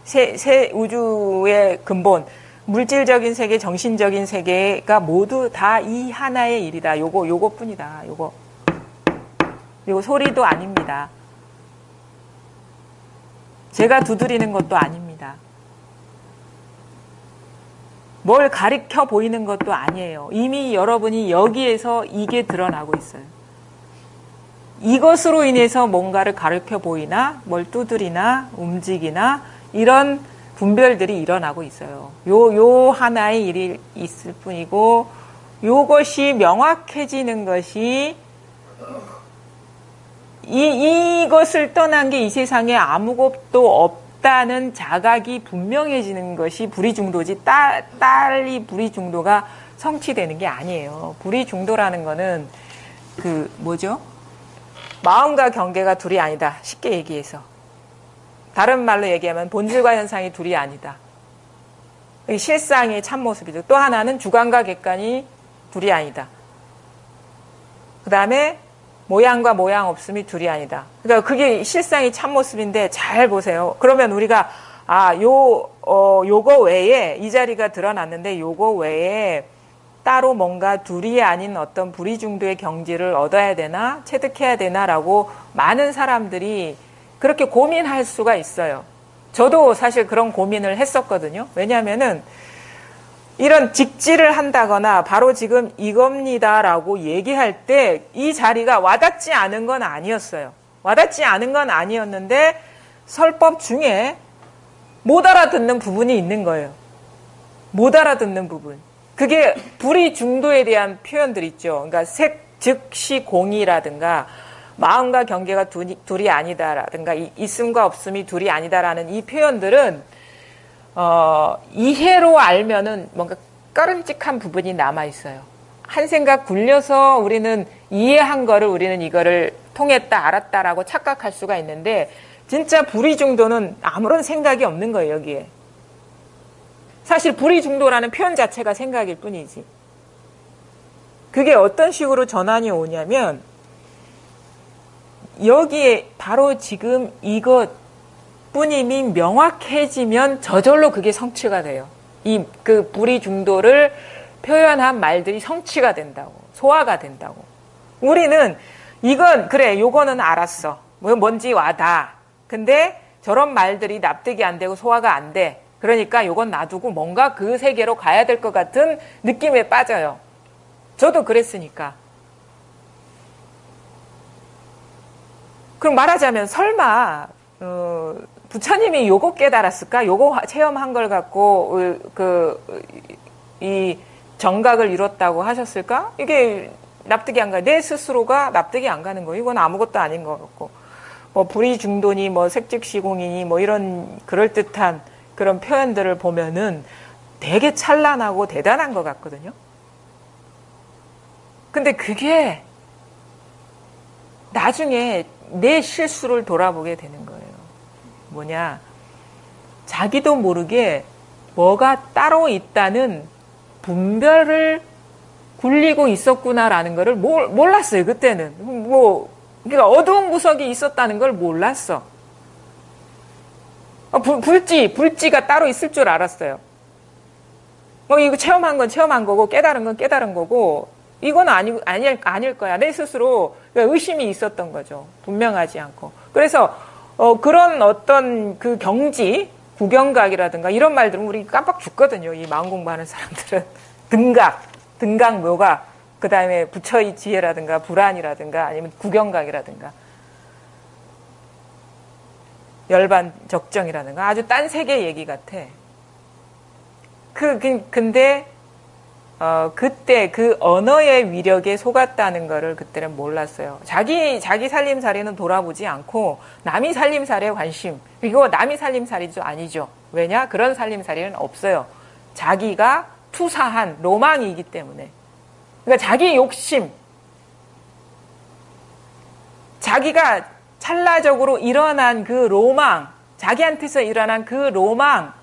새 우주의 근본, 물질적인 세계, 정신적인 세계가 모두 다 이 하나의 일이다. 요거뿐이다. 요거 소리도 아닙니다. 제가 두드리는 것도 아닙니다. 뭘 가리켜 보이는 것도 아니에요. 이미 여러분이 여기에서 이게 드러나고 있어요. 이것으로 인해서 뭔가를 가리켜 보이나 뭘 두드리나 움직이나 이런 분별들이 일어나고 있어요. 요 하나의 일이 있을 뿐이고 요것이 명확해지는 것이 이것을 떠난 게 이 세상에 아무것도 없다는 자각이 분명해지는 것이 불의중도지 딸이 불의중도가 성취되는 게 아니에요. 불의중도라는 거는 뭐죠? 마음과 경계가 둘이 아니다. 쉽게 얘기해서. 다른 말로 얘기하면 본질과 현상이 둘이 아니다. 실상의 참모습이죠. 또 하나는 주관과 객관이 둘이 아니다. 그 다음에 모양과 모양 없음이 둘이 아니다. 그러니까 그게 실상의 참모습인데 잘 보세요. 그러면 우리가 요거 외에 이 자리가 드러났는데 요거 외에 따로 뭔가 둘이 아닌 어떤 불의중도의 경지를 얻어야 되나 체득해야 되나라고 많은 사람들이 그렇게 고민할 수가 있어요. 저도 사실 그런 고민을 했었거든요. 왜냐하면은 이런 직지를 한다거나 바로 지금 이겁니다라고 얘기할 때 이 자리가 와닿지 않은 건 아니었어요. 와닿지 않은 건 아니었는데 설법 중에 못 알아듣는 부분이 있는 거예요. 못 알아듣는 부분. 그게 불의중도에 대한 표현들 있죠. 그러니까 색즉시공이라든가 마음과 경계가 둘이 아니다라든가 있음과 없음이 둘이 아니다라는 이 표현들은 이해로 알면은 뭔가 꺼름직한 부분이 남아 있어요. 한 생각 굴려서 우리는 이해한 거를 우리는 이거를 통했다 알았다라고 착각할 수가 있는데 진짜 불의중도는 아무런 생각이 없는 거예요. 여기에. 사실 불의중도라는 표현 자체가 생각일 뿐이지. 그게 어떤 식으로 전환이 오냐면 여기에 바로 지금 이것뿐임이 명확해지면 저절로 그게 성취가 돼요. 그 불의중도를 표현한 말들이 성취가 된다고. 소화가 된다고. 우리는 요거는 알았어. 뭔지 와닿아. 근데 저런 말들이 납득이 안 되고 소화가 안 돼. 그러니까 요건 놔두고 뭔가 그 세계로 가야 될 것 같은 느낌에 빠져요. 저도 그랬으니까. 그럼 말하자면 설마 부처님이 요거 깨달았을까? 요거 체험한 걸 갖고 이 정각을 이뤘다고 하셨을까? 이게 납득이 안 가요. 내 스스로가 납득이 안 가는 거예요. 이건 아무것도 아닌 것 같고 뭐 불의중도니 뭐 색즉시공이니 뭐 이런 그럴듯한 그런 표현들을 보면은 되게 찬란하고 대단한 것 같거든요. 근데 그게 나중에 내 실수를 돌아보게 되는 거예요. 뭐냐? 자기도 모르게 뭐가 따로 있다는 분별을 굴리고 있었구나라는 거를 몰랐어요. 그때는. 그러니까 어두운 구석이 있었다는 걸 몰랐어. 불지가 따로 있을 줄 알았어요. 이거 체험한 건 체험한 거고 깨달은 건 깨달은 거고 이건 아닐 거야. 내 스스로 의심이 있었던 거죠. 분명하지 않고. 그래서 그런 어떤 그 경지, 구경각이라든가 이런 말들은 우리 깜빡 죽거든요. 이 마음 공부하는 사람들은. 등각, 묘각, 그 다음에 부처의 지혜라든가 불안이라든가 아니면 구경각이라든가 열반 적정이라든가 아주 딴 세계 얘기 같아. 근데 그때 그 언어의 위력에 속았다는 거를 그때는 몰랐어요. 자기 살림살이는 돌아보지 않고 남이 살림살이에 관심. 이거 남이 살림살이죠? 아니죠. 왜냐? 그런 살림살이는 없어요. 자기가 투사한 로망이기 때문에. 그러니까 자기 욕심, 자기가 찰나적으로 일어난 그 로망, 자기한테서 일어난 그 로망,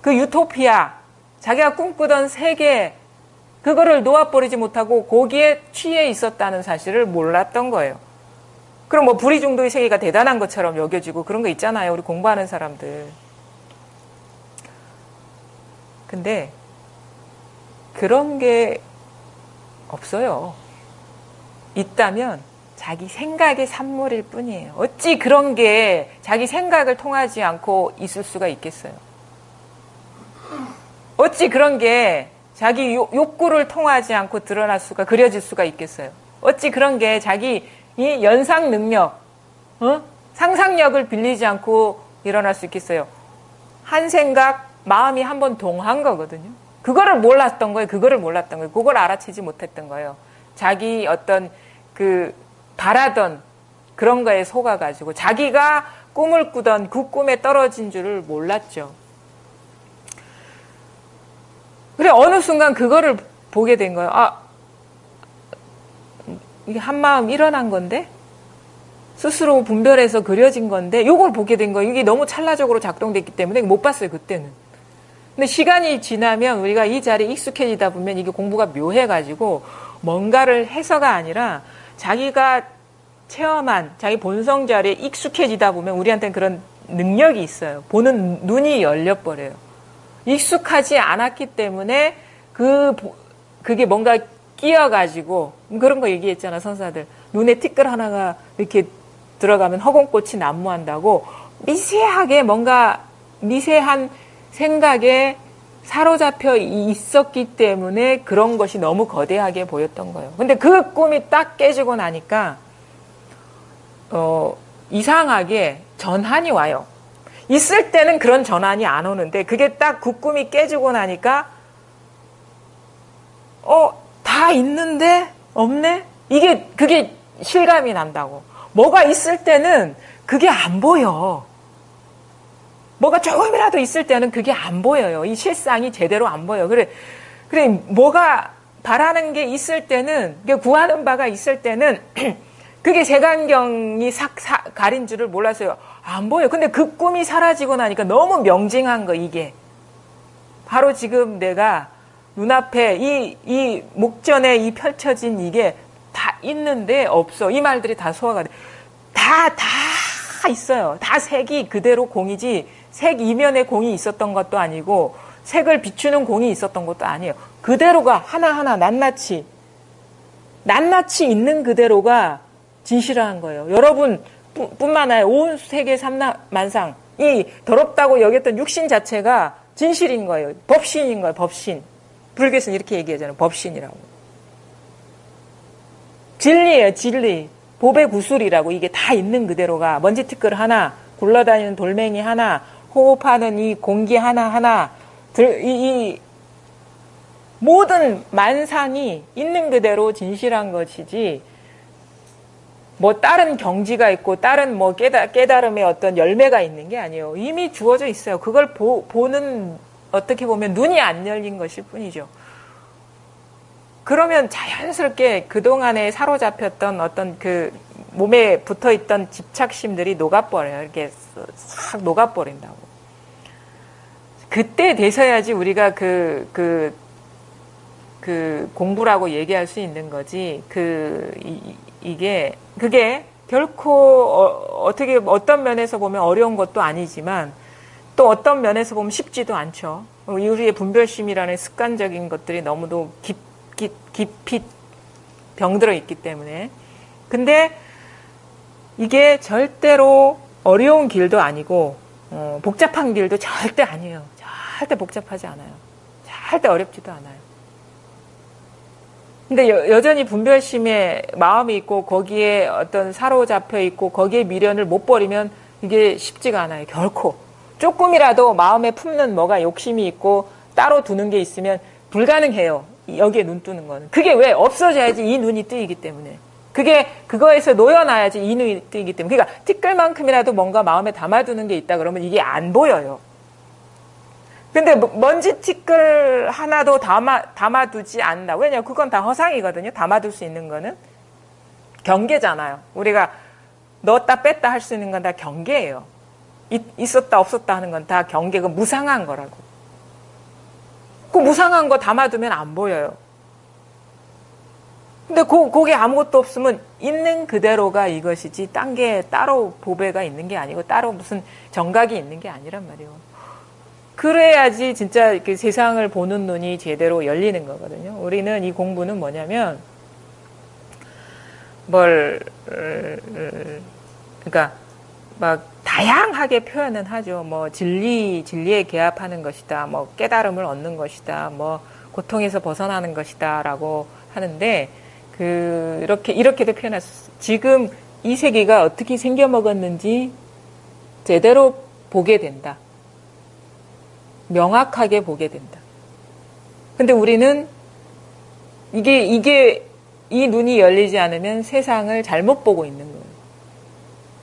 그 유토피아, 자기가 꿈꾸던 세계, 그거를 놓아버리지 못하고 거기에 취해 있었다는 사실을 몰랐던 거예요. 그럼 뭐 불의중도의 세계가 대단한 것처럼 여겨지고 그런 거 있잖아요. 우리 공부하는 사람들. 근데 그런 게 없어요. 있다면 자기 생각의 산물일 뿐이에요. 어찌 그런 게 자기 생각을 통하지 않고 있을 수가 있겠어요. 어찌 그런 게 자기 욕구를 통하지 않고 드러날 수가, 그려질 수가 있겠어요. 어찌 그런 게 자기 이 연상 능력, 상상력을 빌리지 않고 일어날 수 있겠어요. 한 생각, 마음이 한번 동한 거거든요. 그거를 몰랐던 거예요. 그걸 알아채지 못했던 거예요. 자기 어떤 그 바라던 그런 거에 속아가지고 자기가 꿈을 꾸던 그 꿈에 떨어진 줄을 몰랐죠. 그래 어느 순간 그거를 보게 된 거예요. 아, 이게 한마음 일어난 건데? 스스로 분별해서 그려진 건데 이걸 보게 된 거예요. 이게 너무 찰나적으로 작동됐기 때문에 못 봤어요. 그때는. 근데 시간이 지나면 우리가 이 자리에 익숙해지다 보면 이게 공부가 묘해가지고 뭔가를 해서가 아니라 자기가 체험한 자기 본성 자리에 익숙해지다 보면 우리한테는 그런 능력이 있어요. 보는 눈이 열려버려요. 익숙하지 않았기 때문에 그게 뭔가 끼어가지고 그런 거 얘기했잖아 선사들. 눈에 티끌 하나가 이렇게 들어가면 허공꽃이 난무한다고 미세하게 뭔가 미세한 생각에 사로잡혀 있었기 때문에 그런 것이 너무 거대하게 보였던 거예요. 근데 그 꿈이 딱 깨지고 나니까 이상하게 전환이 와요. 있을 때는 그런 전환이 안 오는데 그게 딱 그 꿈이 깨지고 나니까 다 있는데 없네? 그게 실감이 난다고. 뭐가 있을 때는 그게 안 보여. 뭐가 조금이라도 있을 때는 그게 안 보여요. 이 실상이 제대로 안 보여. 그래 뭐가 바라는 게 있을 때는, 구하는 바가 있을 때는 그게 색안경이 싹 가린 줄을 몰랐어요. 안 보여. 근데 그 꿈이 사라지고 나니까 너무 명징한 거, 이게. 바로 지금 내가 눈앞에 이 목전에 이 펼쳐진 이게 다 있는데 없어. 이 말들이 다 소화가 돼. 다 있어요. 다 색이 그대로 공이지, 색 이면에 공이 있었던 것도 아니고, 색을 비추는 공이 있었던 것도 아니에요. 그대로가 하나하나 낱낱이 있는 그대로가 진실한 거예요. 여러분 뿐만 아니라 온 세계 삼라만상 이 더럽다고 여겼던 육신 자체가 진실인 거예요. 법신인 거예요. 법신. 불교에서는 이렇게 얘기하잖아요. 법신이라고. 진리예요. 진리. 법의 구술이라고. 이게 다 있는 그대로가 먼지티끌 하나, 굴러다니는 돌멩이 하나, 호흡하는 이 공기 하나하나, 이 모든 만상이 있는 그대로 진실한 것이지, 뭐 다른 경지가 있고 다른 뭐 깨달음의 어떤 열매가 있는 게 아니에요. 이미 주어져 있어요. 그걸 보는, 어떻게 보면 눈이 안 열린 것일 뿐이죠. 그러면 자연스럽게 그동안에 사로잡혔던 어떤 그 몸에 붙어있던 집착심들이 녹아버려요. 이렇게 싹 녹아버린다고. 그때 돼서야지 우리가 그 공부라고 얘기할 수 있는 거지. 그게 결코 어떤 면에서 보면 어려운 것도 아니지만 또 어떤 면에서 보면 쉽지도 않죠. 우리의 분별심이라는 습관적인 것들이 너무도 깊이 병들어 있기 때문에. 근데 이게 절대로 어려운 길도 아니고 복잡한 길도 절대 아니에요. 절대 복잡하지 않아요. 절대 어렵지도 않아요. 근데 여전히 분별심에 마음이 있고 거기에 어떤 사로잡혀 있고 거기에 미련을 못 버리면 이게 쉽지가 않아요. 결코. 조금이라도 마음에 품는 뭐가 욕심이 있고 따로 두는 게 있으면 불가능해요. 여기에 눈 뜨는 거는. 그게 왜? 없어져야지 이 눈이 뜨이기 때문에. 그거에서 놓여놔야지 이 눈이 뜨이기 때문에. 그러니까 티끌만큼이라도 뭔가 마음에 담아두는 게 있다 그러면 이게 안 보여요. 근데 먼지 티끌 하나도 담아두지 않는다. 왜냐면 그건 다 허상이거든요. 담아둘 수 있는 거는. 경계잖아요. 우리가 넣었다 뺐다 할 수 있는 건 다 경계예요. 있었다 없었다 하는 건 다 경계가 무상한 거라고. 그 무상한 거 담아두면 안 보여요. 근데 거기에 아무것도 없으면 있는 그대로가 이것이지 딴 게 따로 보배가 있는 게 아니고 따로 무슨 정각이 있는 게 아니란 말이에요. 그래야지 진짜 이렇게 세상을 보는 눈이 제대로 열리는 거거든요. 우리는 이 공부는 뭐냐면 그러니까 막 다양하게 표현은 하죠. 뭐 진리에 개합하는 것이다. 뭐 깨달음을 얻는 것이다. 뭐 고통에서 벗어나는 것이다라고 하는데 이렇게도 표현할 수 있어요. 지금 이 세계가 어떻게 생겨 먹었는지 제대로 보게 된다. 명확하게 보게 된다. 근데 우리는 이 눈이 열리지 않으면 세상을 잘못 보고 있는 거예요.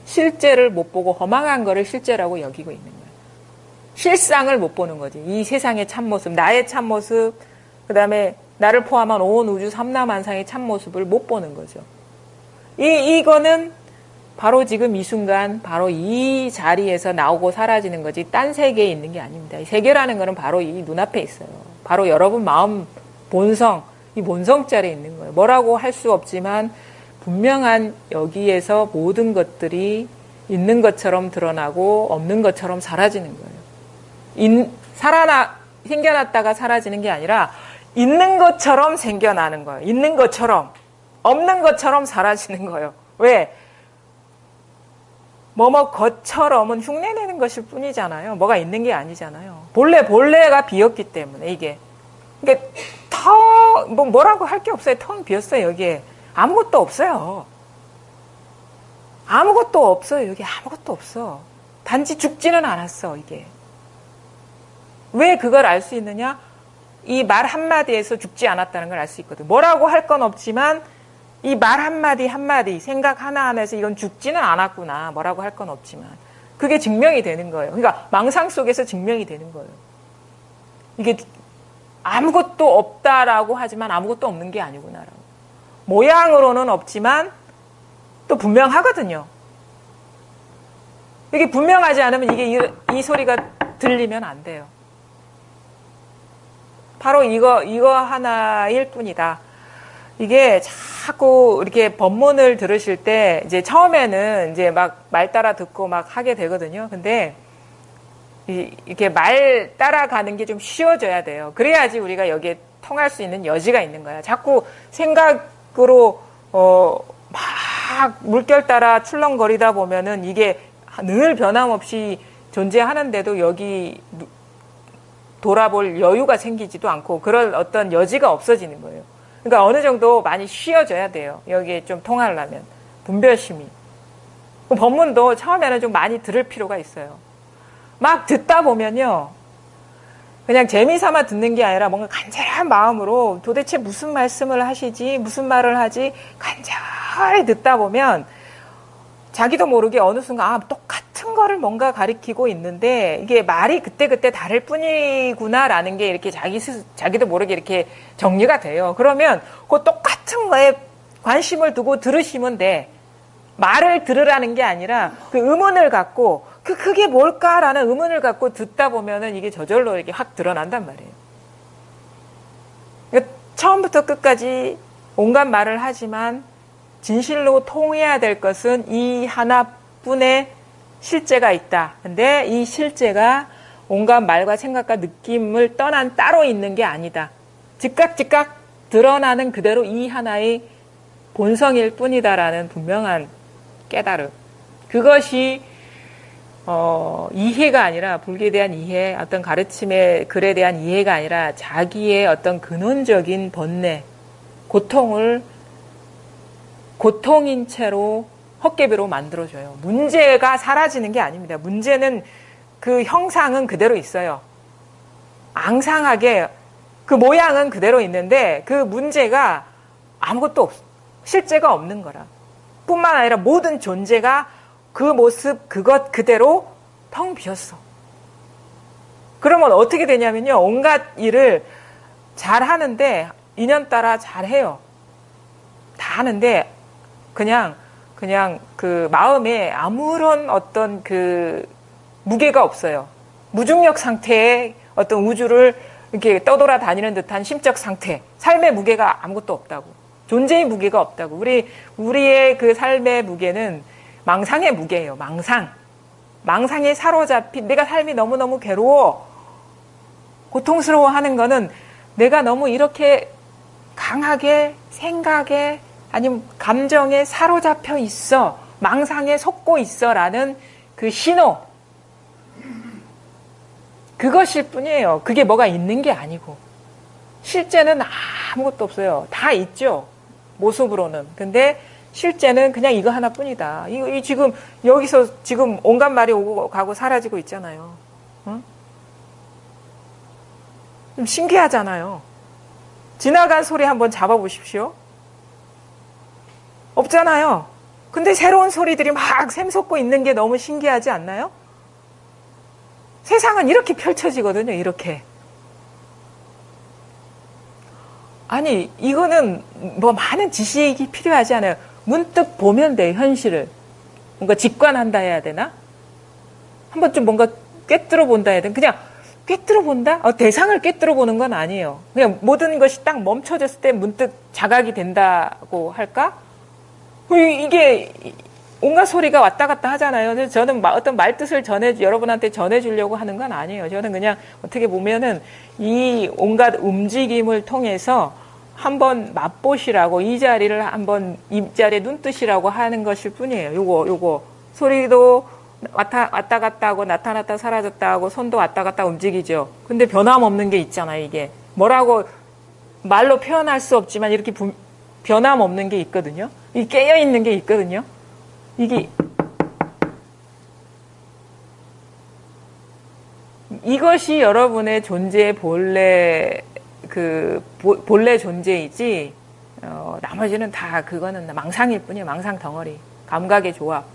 실제를 못 보고 허망한 거를 실제라고 여기고 있는 거예요. 실상을 못 보는 거지. 이 세상의 참모습, 나의 참모습, 그 다음에 나를 포함한 온 우주 삼라만상의 참모습을 못 보는 거죠. 이거는 바로 지금 이 순간, 바로 이 자리에서 나오고 사라지는 거지, 딴 세계에 있는 게 아닙니다. 이 세계라는 거는 바로 이 눈앞에 있어요. 바로 여러분 마음 본성, 이 본성 자리에 있는 거예요. 뭐라고 할 수 없지만, 분명한 여기에서 모든 것들이 있는 것처럼 드러나고, 없는 것처럼 사라지는 거예요. 생겨났다가 사라지는 게 아니라, 있는 것처럼 생겨나는 거예요. 있는 것처럼. 없는 것처럼 사라지는 거예요. 왜? 것처럼은 흉내내는 것일 뿐이잖아요. 뭐가 있는 게 아니잖아요. 본래가 비었기 때문에, 이게. 그러니까, 뭐라고 할 게 없어요. 텅 비었어요, 여기에. 아무것도 없어요. 아무것도 없어요. 여기 아무것도 없어. 단지 죽지는 않았어, 이게. 왜 그걸 알 수 있느냐? 이 말 한마디에서 죽지 않았다는 걸 알 수 있거든. 뭐라고 할 건 없지만 이 말 한마디, 생각 하나하나에서 이건 죽지는 않았구나. 뭐라고 할 건 없지만. 그게 증명이 되는 거예요. 그러니까 망상 속에서 증명이 되는 거예요. 이게 아무것도 없다라고 하지만 아무것도 없는 게 아니구나라고. 모양으로는 없지만 또 분명하거든요. 이게 분명하지 않으면 이 소리가 들리면 안 돼요. 바로 이거 하나일 뿐이다. 이게 자꾸 이렇게 법문을 들으실 때 이제 처음에는 이제 막 말 따라 듣고 막 하게 되거든요. 근데 이렇게 말 따라가는 게 좀 쉬워져야 돼요. 그래야지 우리가 여기에 통할 수 있는 여지가 있는 거야. 자꾸 생각으로 막 물결 따라 출렁거리다 보면은 이게 늘 변함없이 존재하는데도 여기 돌아볼 여유가 생기지도 않고 그럴 어떤 여지가 없어지는 거예요. 그러니까 어느 정도 많이 쉬어져야 돼요. 여기에 좀 통하려면. 분별심이. 법문도 처음에는 좀 많이 들을 필요가 있어요. 막 듣다 보면요. 그냥 재미삼아 듣는 게 아니라 뭔가 간절한 마음으로 도대체 무슨 말씀을 하시지, 무슨 말을 하지, 간절히 듣다 보면 자기도 모르게 어느 순간 똑같은 거를 뭔가 가리키고 있는데 이게 말이 그때그때 다를 뿐이구나라는 게 이렇게 자기도 모르게 이렇게 정리가 돼요. 그러면 그 똑같은 거에 관심을 두고 들으시면 돼. 말을 들으라는 게 아니라 그 의문을 갖고 그게 뭘까라는 의문을 갖고 듣다 보면은 이게 저절로 이렇게 확 드러난단 말이에요. 그러니까 처음부터 끝까지 온갖 말을 하지만 진실로 통해야 될 것은 이 하나뿐의 실제가 있다. 근데 이 실제가 온갖 말과 생각과 느낌을 떠난 따로 있는 게 아니다. 즉각 드러나는 그대로 이 하나의 본성일 뿐이다라는 분명한 깨달음. 그것이 이해가 아니라 불교에 대한 이해, 어떤 가르침의 글에 대한 이해가 아니라 자기의 어떤 근원적인 번뇌, 고통인 채로 헛개비로 만들어줘요. 문제가 사라지는 게 아닙니다. 문제는 그 형상은 그대로 있어요. 앙상하게 그 모양은 그대로 있는데 그 문제가 아무것도 실제가 없는 거라. 뿐만 아니라 모든 존재가 그 모습, 그것 그대로 텅 비었어. 그러면 어떻게 되냐면요. 온갖 일을 잘 하는데 인연따라 잘 해요. 다 하는데 그냥 그 마음에 아무런 어떤 그 무게가 없어요. 무중력 상태의 어떤 우주를 이렇게 떠돌아 다니는 듯한 심적 상태. 삶의 무게가 아무것도 없다고. 존재의 무게가 없다고. 우리의 그 삶의 무게는 망상의 무게예요. 망상에 사로잡힌 내가 삶이 너무너무 괴로워. 고통스러워 하는 거는 내가 너무 이렇게 강하게 생각에 아니면 감정에 사로잡혀 있어. 망상에 속고 있어. 라는 그 신호. 그것일 뿐이에요. 그게 뭐가 있는 게 아니고. 실제는 아무것도 없어요. 다 있죠. 모습으로는. 근데 실제는 그냥 이거 하나뿐이다. 이 지금 여기서 지금 온갖 말이 오고 가고 사라지고 있잖아요. 응? 좀 신기하잖아요. 지나간 소리 한번 잡아보십시오. 없잖아요. 근데 새로운 소리들이 막 샘솟고 있는 게 너무 신기하지 않나요? 세상은 이렇게 펼쳐지거든요. 이렇게. 아니 이거는 뭐 많은 지식이 필요하지 않아요. 문득 보면 돼요. 현실을. 뭔가 직관한다 해야 되나? 한번 좀 뭔가 꿰뚫어 본다 해야 되나? 그냥 꿰뚫어 본다? 대상을 꿰뚫어 보는 건 아니에요. 그냥 모든 것이 딱 멈춰졌을 때 문득 자각이 된다고 할까? 이게 온갖 소리가 왔다 갔다 하잖아요. 그래서 저는 어떤 말뜻을 여러분한테 전해주려고 하는 건 아니에요. 저는 그냥 어떻게 보면은 이 온갖 움직임을 통해서 한번 맛보시라고 이 자리를 한번 이 자리에 눈뜨시라고 하는 것일 뿐이에요. 요거 소리도 왔다 갔다 하고 나타났다 사라졌다 하고 손도 왔다 갔다 움직이죠. 근데 변함없는 게 있잖아요. 이게 뭐라고 말로 표현할 수 없지만 이렇게 변함없는 게 있거든요. 이 깨어 있는 게 있거든요. 이것이 여러분의 존재의 본래 존재이지, 나머지는 다 그거는 망상일 뿐이에요. 망상 덩어리. 감각의 조합.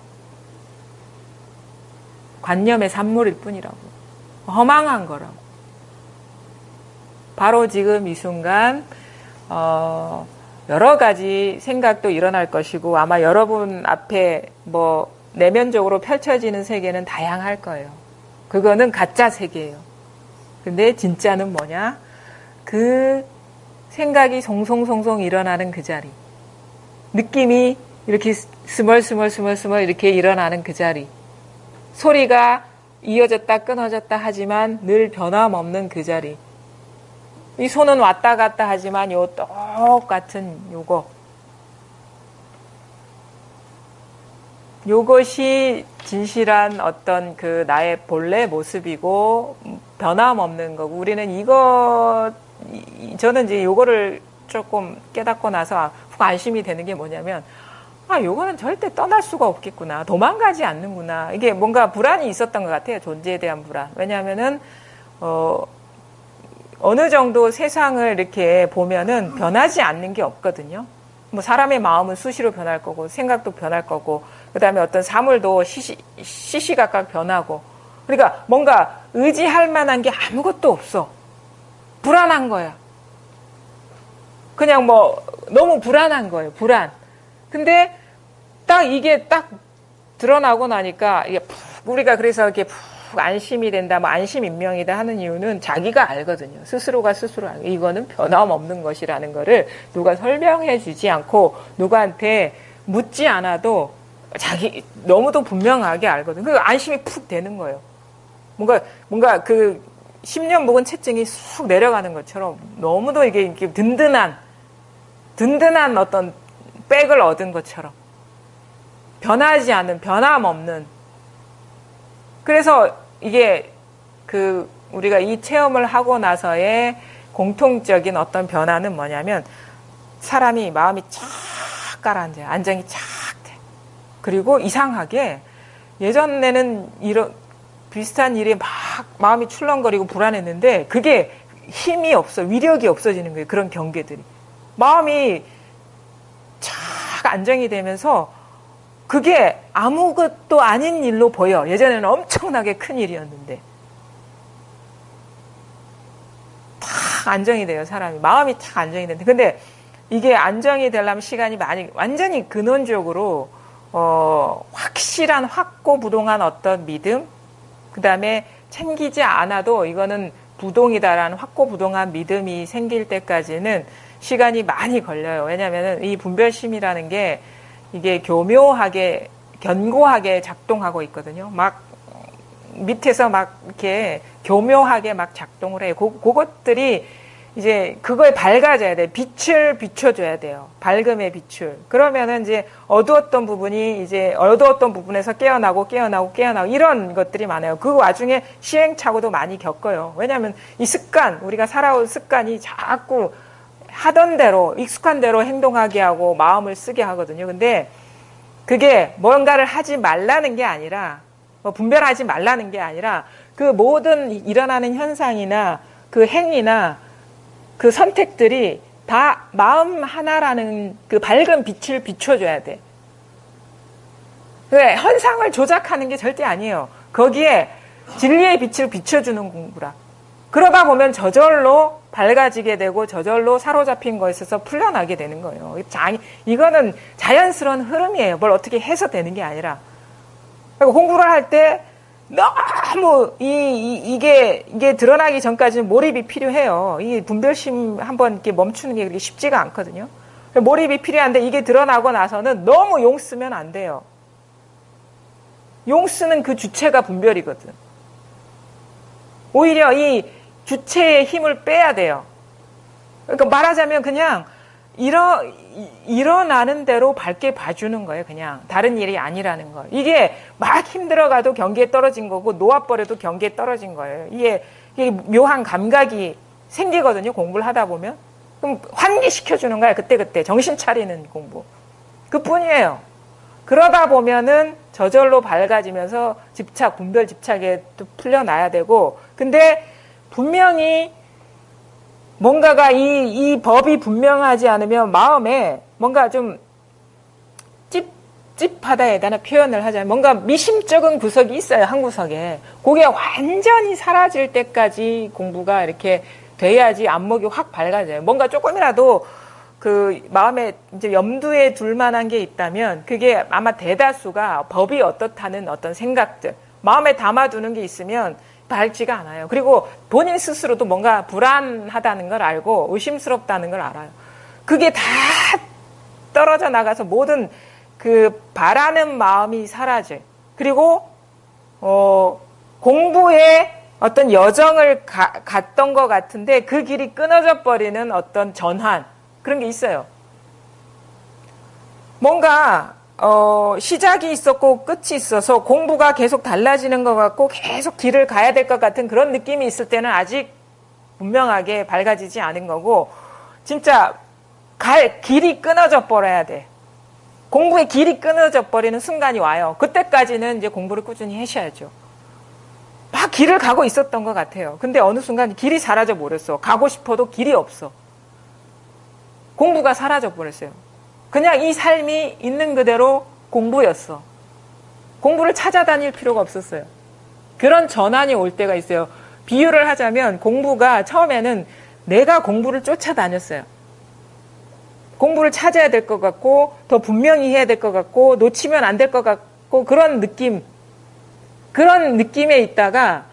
관념의 산물일 뿐이라고. 허망한 거라고. 바로 지금 이 순간, 여러 가지 생각도 일어날 것이고 아마 여러분 앞에 뭐 내면적으로 펼쳐지는 세계는 다양할 거예요. 그거는 가짜 세계예요. 근데 진짜는 뭐냐? 그 생각이 송송송송 일어나는 그 자리. 느낌이 이렇게 스멀스멀 이렇게 일어나는 그 자리. 소리가 이어졌다 끊어졌다 하지만 늘 변함없는 그 자리. 이 손은 왔다 갔다 하지만 요 똑같은 요것이 진실한 어떤 그 나의 본래 모습이고 변함없는 거고 우리는 저는 이제 요거를 조금 깨닫고 나서 훅 안심이 되는 게 뭐냐면 요거는 절대 떠날 수가 없겠구나. 도망가지 않는구나. 이게 뭔가 불안이 있었던 것 같아요. 존재에 대한 불안. 왜냐하면은 어느 정도 세상을 이렇게 보면은 변하지 않는 게 없거든요. 뭐 사람의 마음은 수시로 변할 거고 생각도 변할 거고 그다음에 어떤 사물도 시시각각 변하고 그러니까 뭔가 의지할 만한 게 아무것도 없어. 불안한 거야. 그냥 뭐 너무 불안한 거예요. 불안. 근데 이게 딱 드러나고 나니까 이게 우리가 그래서 이렇게 안심이 된다, 뭐 안심인명이다 하는 이유는 자기가 알거든요. 스스로가 알고 이거는 변함없는 것이라는 거를 누가 설명해 주지 않고 누구한테 묻지 않아도 너무도 분명하게 알거든요. 그 안심이 푹 되는 거예요. 뭔가 그 10년 묵은 채증이 쑥 내려가는 것처럼 너무도 이게 든든한 어떤 백을 얻은 것처럼 변하지 않는, 변함없는. 그래서 이게 우리가 이 체험을 하고 나서의 공통적인 어떤 변화는 뭐냐면 사람이 마음이 착 가라앉아요. 안정이 착 돼. 그리고 이상하게 예전에는 이런 비슷한 일이 막 마음이 출렁거리고 불안했는데 그게 힘이 없어. 위력이 없어지는 거예요. 그런 경계들이. 마음이 착 안정이 되면서 그게 아무것도 아닌 일로 보여. 예전에는 엄청나게 큰 일이었는데. 착 안정이 돼요, 사람이. 마음이 착 안정이 되는데. 근데 이게 안정이 되려면 시간이 많이, 완전히 근원적으로, 확실한 확고부동한 어떤 믿음, 그 다음에 챙기지 않아도 이거는 부동이다라는 확고부동한 믿음이 생길 때까지는 시간이 많이 걸려요. 왜냐면은 이 분별심이라는 게 이게 교묘하게, 견고하게 작동하고 있거든요. 막 밑에서 막 이렇게 교묘하게 막 작동을 해요. 그것들이 이제 그거에 밝아져야 돼. 빛을 비춰줘야 돼요. 밝음의 빛을. 그러면은 이제 어두웠던 부분이 이제 어두웠던 부분에서 깨어나고 이런 것들이 많아요. 그 와중에 시행착오도 많이 겪어요. 왜냐하면 이 습관, 우리가 살아온 습관이 자꾸 하던 대로, 익숙한 대로 행동하게 하고 마음을 쓰게 하거든요. 근데 그게 뭔가를 하지 말라는 게 아니라, 분별하지 말라는 게 아니라 그 모든 일어나는 현상이나 그 행위나 그 선택들이 다 마음 하나라는 그 밝은 빛을 비춰줘야 돼. 왜? 현상을 조작하는 게 절대 아니에요. 거기에 진리의 빛을 비춰주는 공부라. 그러다 보면 저절로 밝아지게 되고 저절로 사로잡힌 것에서 풀려나게 되는 거예요. 이거는 자연스러운 흐름이에요. 뭘 어떻게 해서 되는 게 아니라. 공부를 할 때 너무 이게 드러나기 전까지는 몰입이 필요해요. 이 분별심 한번 이렇게 멈추는 게 그렇게 쉽지가 않거든요. 몰입이 필요한데 이게 드러나고 나서는 너무 용 쓰면 안 돼요. 용 쓰는 그 주체가 분별이거든. 오히려 이 주체의 힘을 빼야 돼요. 그러니까 말하자면 그냥 일어나는 대로 밝게 봐주는 거예요. 그냥 다른 일이 아니라는 거. 이게 막 힘들어가도 경계에 떨어진 거고 놓아버려도 경계에 떨어진 거예요. 이게 묘한 감각이 생기거든요. 공부를 하다 보면. 그럼 환기시켜주는 거야. 그때 정신 차리는 공부. 그뿐이에요. 그러다 보면은 저절로 밝아지면서 분별 집착에 또 풀려나야 되고. 근데 분명히 뭔가가 이 법이 분명하지 않으면 마음에 뭔가 좀 찝찝하다 해야 되나 표현을 하자면 뭔가 미심쩍은 구석이 있어요. 한 구석에. 그게 완전히 사라질 때까지 공부가 이렇게 돼야지 안목이 확 밝아져요. 뭔가 조금이라도 그 마음에 이제 염두에 둘 만한 게 있다면 그게 아마 대다수가 법이 어떻다는 어떤 생각들, 마음에 담아두는 게 있으면 밝지가 않아요. 그리고 본인 스스로도 뭔가 불안하다는 걸 알고 의심스럽다는 걸 알아요. 그게 다 떨어져 나가서 모든 그 바라는 마음이 사라져. 그리고 공부에 어떤 여정을 갔던 것 같은데 그 길이 끊어져 버리는 어떤 전환, 그런 게 있어요. 뭔가 시작이 있었고 끝이 있어서 공부가 계속 달라지는 것 같고 계속 길을 가야 될 것 같은 그런 느낌이 있을 때는 아직 분명하게 밝아지지 않은 거고, 진짜 길이 끊어져 버려야 돼. 공부의 길이 끊어져 버리는 순간이 와요. 그때까지는 이제 공부를 꾸준히 하셔야죠. 막 길을 가고 있었던 것 같아요. 근데 어느 순간 길이 사라져 버렸어. 가고 싶어도 길이 없어. 공부가 사라져 버렸어요. 그냥 이 삶이 있는 그대로 공부였어. 공부를 찾아다닐 필요가 없었어요. 그런 전환이 올 때가 있어요. 비유를 하자면 공부가 처음에는 내가 공부를 쫓아다녔어요. 공부를 찾아야 될 것 같고 더 분명히 해야 될 것 같고 놓치면 안 될 것 같고 그런 느낌에 있다가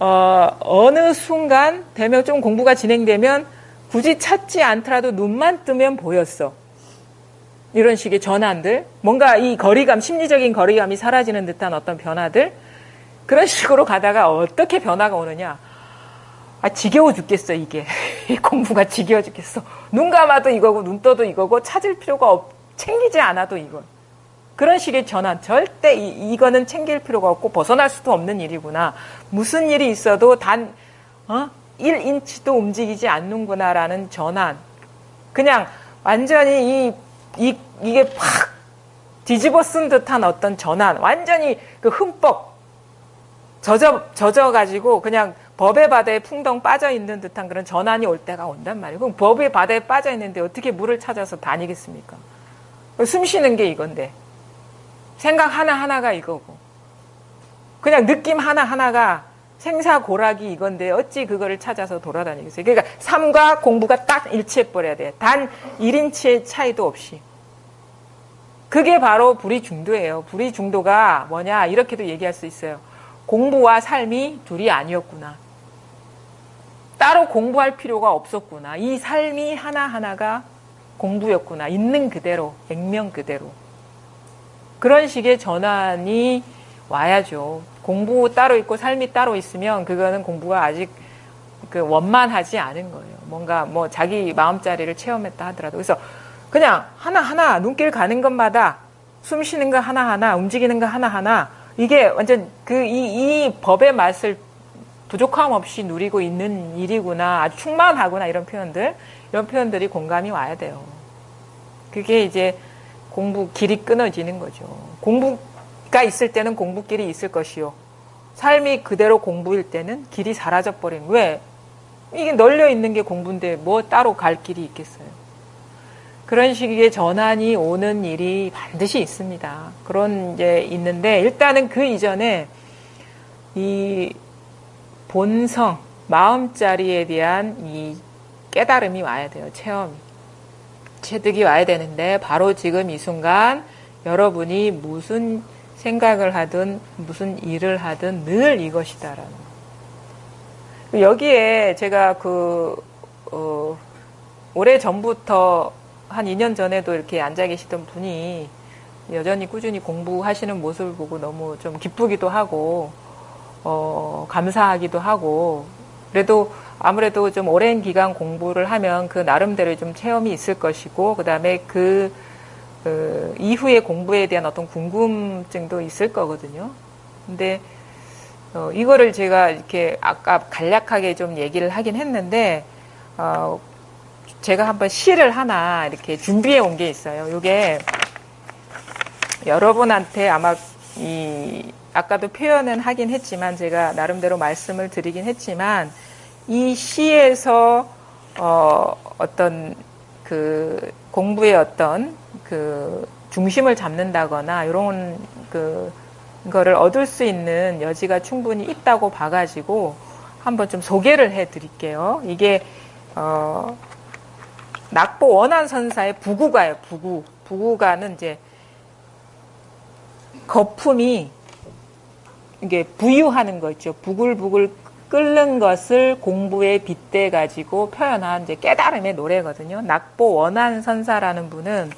어느 순간 되면 좀 공부가 진행되면 굳이 찾지 않더라도 눈만 뜨면 보였어. 이런 식의 전환들, 뭔가 이 거리감, 심리적인 거리감이 사라지는 듯한 어떤 변화들, 그런 식으로 가다가 어떻게 변화가 오느냐. 지겨워 죽겠어, 이게. 공부가 지겨워 죽겠어. 눈 감아도 이거고, 눈 떠도 이거고, 찾을 필요가 챙기지 않아도 이거. 그런 식의 전환. 절대 이거는 챙길 필요가 없고, 벗어날 수도 없는 일이구나. 무슨 일이 있어도 1인치도 움직이지 않는구나라는 전환. 그냥 완전히 이게 팍 뒤집어 쓴 듯한 어떤 전환. 완전히 그 흠뻑 젖어가지고 그냥 법의 바다에 풍덩 빠져 있는 듯한 그런 전환이 올 때가 온단 말이에요. 그럼 법의 바다에 빠져 있는데 어떻게 물을 찾아서 다니겠습니까? 숨 쉬는 게 이건데. 생각 하나하나가 이거고. 그냥 느낌 하나하나가 생사고락이 이건데 어찌 그거를 찾아서 돌아다니겠어요. 그러니까 삶과 공부가 딱 일치해버려야 돼. 단 1인치의 차이도 없이. 그게 바로 불이중도예요. 불이중도가 뭐냐 이렇게도 얘기할 수 있어요. 공부와 삶이 둘이 아니었구나. 따로 공부할 필요가 없었구나. 이 삶이 하나하나가 공부였구나. 있는 그대로, 액면 그대로. 그런 식의 전환이 와야죠. 공부 따로 있고 삶이 따로 있으면 그거는 공부가 아직 그 원만하지 않은 거예요. 뭔가 뭐 자기 마음자리를 체험했다 하더라도. 그래서 그냥 하나하나 눈길 가는 것마다 숨 쉬는 거 하나하나 움직이는 거 하나하나 이게 완전 이 법의 맛을 부족함 없이 누리고 있는 일이구나. 아주 충만하구나. 이런 표현들이 공감이 와야 돼요. 그게 이제 공부 길이 끊어지는 거죠. 공부가 있을 때는 공부길이 있을 것이요. 삶이 그대로 공부일 때는 길이 사라져버린. 왜? 이게 널려 있는 게 공부인데 뭐 따로 갈 길이 있겠어요. 그런 식의 전환이 오는 일이 반드시 있습니다. 그런 이제 있는데 일단은 그 이전에 이 본성, 마음자리에 대한 이 깨달음이 와야 돼요. 체험이. 체득이 와야 되는데 바로 지금 이 순간 여러분이 무슨 생각을 하든 무슨 일을 하든 늘 이것이다라는 거. 여기에 제가 오래 전부터 한 2년 전에도 이렇게 앉아 계시던 분이 여전히 꾸준히 공부하시는 모습을 보고 너무 좀 기쁘기도 하고 감사하기도 하고 그래도 아무래도 좀 오랜 기간 공부를 하면 그 나름대로 좀 체험이 있을 것이고 그다음에 그 이후의 공부에 대한 어떤 궁금증도 있을 거거든요. 근데 이거를 제가 이렇게 아까 간략하게 좀 얘기를 하긴 했는데 제가 한번 시를 하나 이렇게 준비해 온 게 있어요. 이게 여러분한테 아마 아까도 표현은 하긴 했지만 제가 나름대로 말씀을 드리긴 했지만 이 시에서 어떤 그 공부의 어떤 그 중심을 잡는다거나 이런 거를 얻을 수 있는 여지가 충분히 있다고 봐가지고 한번 좀 소개를 해드릴게요. 이게 낙보 원한선사의 부구가예요. 부구가는 이제 거품이 이게 부유하는 거 있죠. 부글부글 끓는 것을 공부에 빗대 가지고 표현한 이제 깨달음의 노래거든요. 낙보 원한선사라는 분은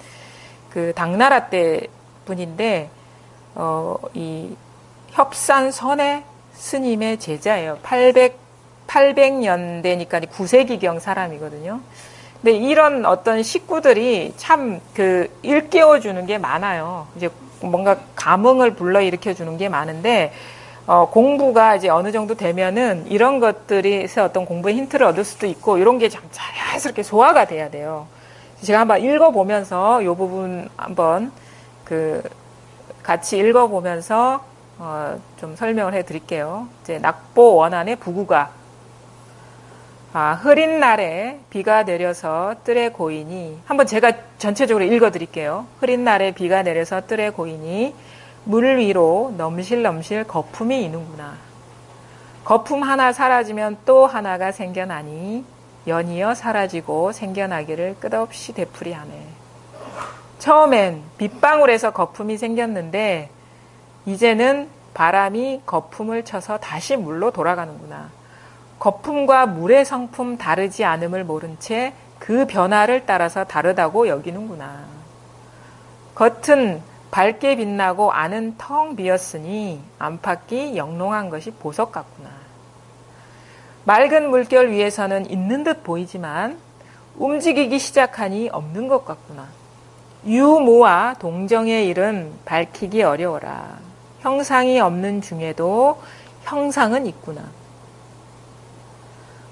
그 당나라 때 분인데 이 협산선의 스님의 제자예요. 800년대니까 9세기경 사람이거든요. 근데 이런 어떤 식구들이 참 일깨워 주는 게 많아요. 이제 뭔가 감흥을 불러일으켜 주는 게 많은데 공부가 이제 어느 정도 되면은 이런 것들에서 어떤 공부의 힌트를 얻을 수도 있고 이런 게 참 자연스럽게 소화가 돼야 돼요. 제가 한번 읽어보면서 이 부분 한번 같이 읽어보면서 좀 설명을 해드릴게요. 이제 낙보 원한의 부구가 흐린 날에 비가 내려서 뜰에 고이니 한번 제가 전체적으로 읽어드릴게요. 흐린 날에 비가 내려서 뜰에 고이니 물 위로 넘실넘실 거품이 이는구나. 거품 하나 사라지면 또 하나가 생겨나니 연이어 사라지고 생겨나기를 끝없이 되풀이하네. 처음엔 빗방울에서 거품이 생겼는데 이제는 바람이 거품을 쳐서 다시 물로 돌아가는구나. 거품과 물의 성품 다르지 않음을 모른 채 그 변화를 따라서 다르다고 여기는구나. 겉은 밝게 빛나고 안은 텅 비었으니 안팎이 영롱한 것이 보석 같구나. 맑은 물결 위에서는 있는 듯 보이지만 움직이기 시작하니 없는 것 같구나. 유무와 동정의 일은 밝히기 어려워라. 형상이 없는 중에도 형상은 있구나.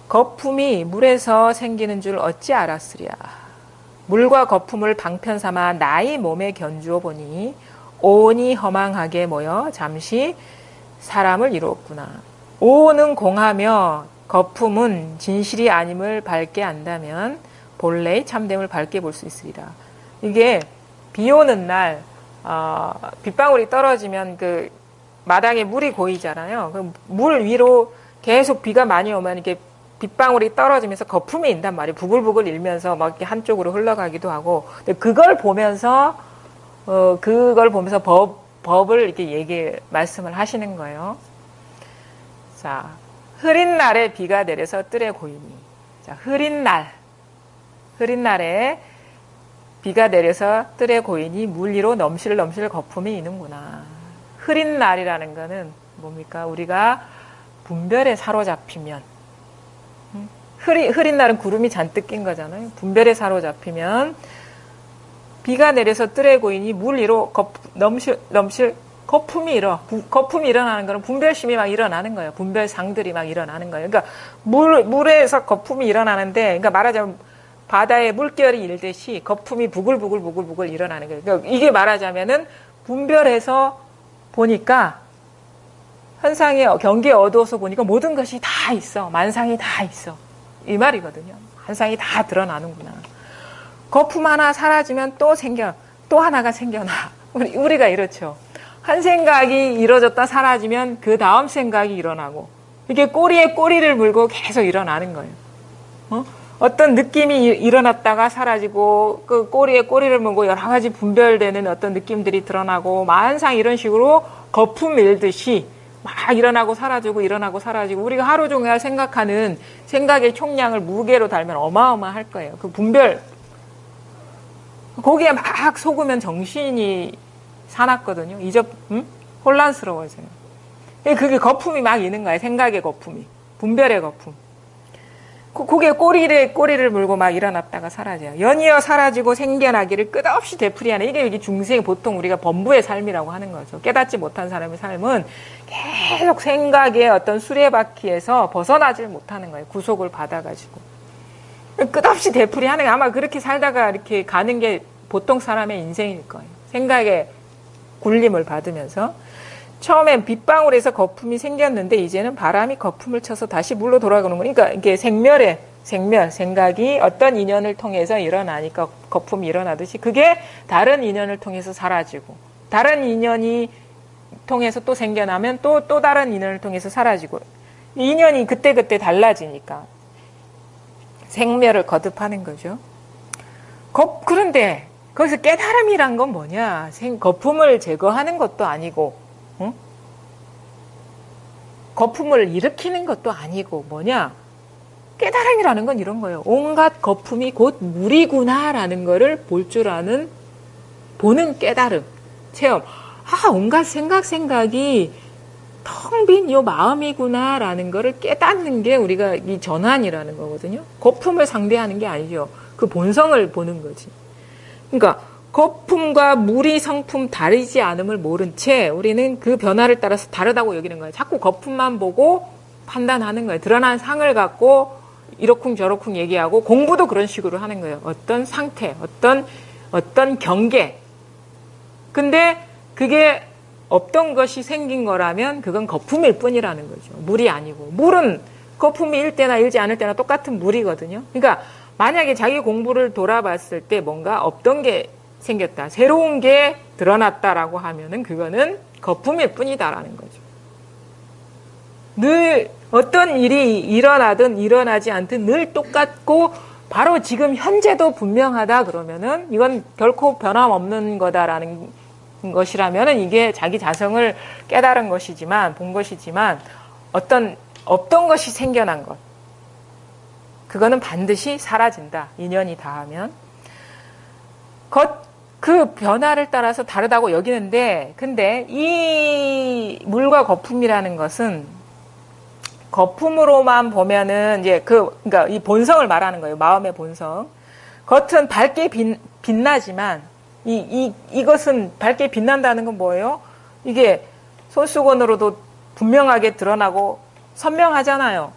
거품이 물에서 생기는 줄 어찌 알았으랴. 물과 거품을 방편 삼아 나의 몸에 견주어 보니 온이 허망하게 모여 잠시 사람을 이루었구나. 온은 공하며 거품은 진실이 아님을 밝게 안다면 본래의 참됨을 밝게 볼 수 있으리라. 이게 비 오는 날 빗방울이 떨어지면 마당에 물이 고이잖아요. 그럼 물 위로 계속 비가 많이 오면 이렇게 빗방울이 떨어지면서 거품이 인단 말이에요. 부글부글 일면서 막 이렇게 한쪽으로 흘러가기도 하고. 근데 그걸 보면서 법을 이렇게 말씀을 하시는 거예요. 자, 흐린 날에 비가 내려서 뜰에 고이니. 자, 흐린 날에 비가 내려서 뜰에 고이니 물 위로 넘실넘실 거품이 있는구나. 흐린 날이라는 거는 뭡니까? 우리가 분별에 사로잡히면, 흐린 날은 구름이 잔뜩 낀 거잖아요. 분별에 사로잡히면 비가 내려서 뜰에 고이니 물 위로 넘실 거품이 일어나는 거는 분별심이 막 일어나는 거예요. 분별상들이 막 일어나는 거예요. 그러니까 물에서 거품이 일어나는데, 그러니까 말하자면 바다에 물결이 일듯이 거품이 부글부글 일어나는 거예요. 그러니까 이게 말하자면은 분별해서 보니까 현상이 경계에 어두워서 보니까 모든 것이 다 있어. 만상이 다 있어. 이 말이거든요. 만상이 다 드러나는구나. 거품 하나 사라지면 또 하나가 생겨나. 우리가 이렇죠. 한 생각이 이루어졌다 사라지면 그 다음 생각이 일어나고, 이게 꼬리에 꼬리를 물고 계속 일어나는 거예요. 어떤 느낌이 일어났다가 사라지고, 그 꼬리에 꼬리를 물고 여러 가지 분별되는 어떤 느낌들이 드러나고, 만상 이런 식으로 거품 일듯이 막 일어나고 사라지고, 우리가 하루 종일 생각하는 생각의 총량을 무게로 달면 어마어마할 거예요. 그 분별, 거기에 막 속으면 정신이 사납거든요. 혼란스러워져요. 그게 거품이 막 있는 거예요. 생각의 거품이. 분별의 거품. 그게 꼬리를 물고 막 일어났다가 사라져요. 연이어 사라지고 생겨나기를 끝없이 되풀이하는, 이게 중생, 보통 우리가 범부의 삶이라고 하는 거죠. 깨닫지 못한 사람의 삶은 계속 생각의 어떤 수레바퀴에서 벗어나질 못하는 거예요. 구속을 받아가지고. 끝없이 되풀이하는 게, 아마 그렇게 살다가 이렇게 가는 게 보통 사람의 인생일 거예요. 생각의 굴림을 받으면서. 처음엔 빗방울에서 거품이 생겼는데 이제는 바람이 거품을 쳐서 다시 물로 돌아가는 거니까, 그러니까 이게 생각이 어떤 인연을 통해서 일어나니까 거품이 일어나듯이, 그게 다른 인연을 통해서 사라지고, 다른 인연이 통해서 또 생겨나면 또 다른 인연을 통해서 사라지고, 인연이 그때그때 달라지니까 생멸을 거듭하는 거죠. 그런데 거기서 깨달음이란 건 뭐냐? 거품을 제거하는 것도 아니고, 거품을 일으키는 것도 아니고, 뭐냐? 깨달음이라는 건 이런 거예요. 온갖 거품이 곧 물이구나라는 거를 볼 줄 아는, 보는 깨달음, 체험. 온갖 생각이 텅 빈 이 마음이구나라는 거를 깨닫는 게 우리가 이 전환이라는 거거든요. 거품을 상대하는 게 아니죠. 그 본성을 보는 거지. 그러니까 거품과 물이 성품 다르지 않음을 모른 채 우리는 그 변화를 따라서 다르다고 여기는 거예요. 자꾸 거품만 보고 판단하는 거예요. 드러난 상을 갖고 이러쿵저러쿵 얘기하고, 공부도 그런 식으로 하는 거예요. 어떤 상태, 어떤 경계. 근데 그게 없던 것이 생긴 거라면 그건 거품일 뿐이라는 거죠. 물이 아니고. 물은 거품이 일 때나 일지 않을 때나 똑같은 물이거든요. 그러니까 만약에 자기 공부를 돌아봤을 때 뭔가 없던 게 생겼다, 새로운 게 드러났다라고 하면은 그거는 거품일 뿐이다라는 거죠. 늘 어떤 일이 일어나든 일어나지 않든 늘 똑같고 바로 지금 현재도 분명하다 그러면은 이건 결코 변함없는 거다라는 것이라면은 이게 자기 자성을 깨달은 것이지만, 본 것이지만, 없던 것이 생겨난 것, 그거는 반드시 사라진다. 인연이 닿으면. 그 변화를 따라서 다르다고 여기는데, 근데 이 물과 거품이라는 것은 거품으로만 보면은 이제 그러니까 이 본성을 말하는 거예요. 마음의 본성. 겉은 밝게 빛나지만 이것은 밝게 빛난다는 건 뭐예요? 이게 손수건으로도 분명하게 드러나고 선명하잖아요.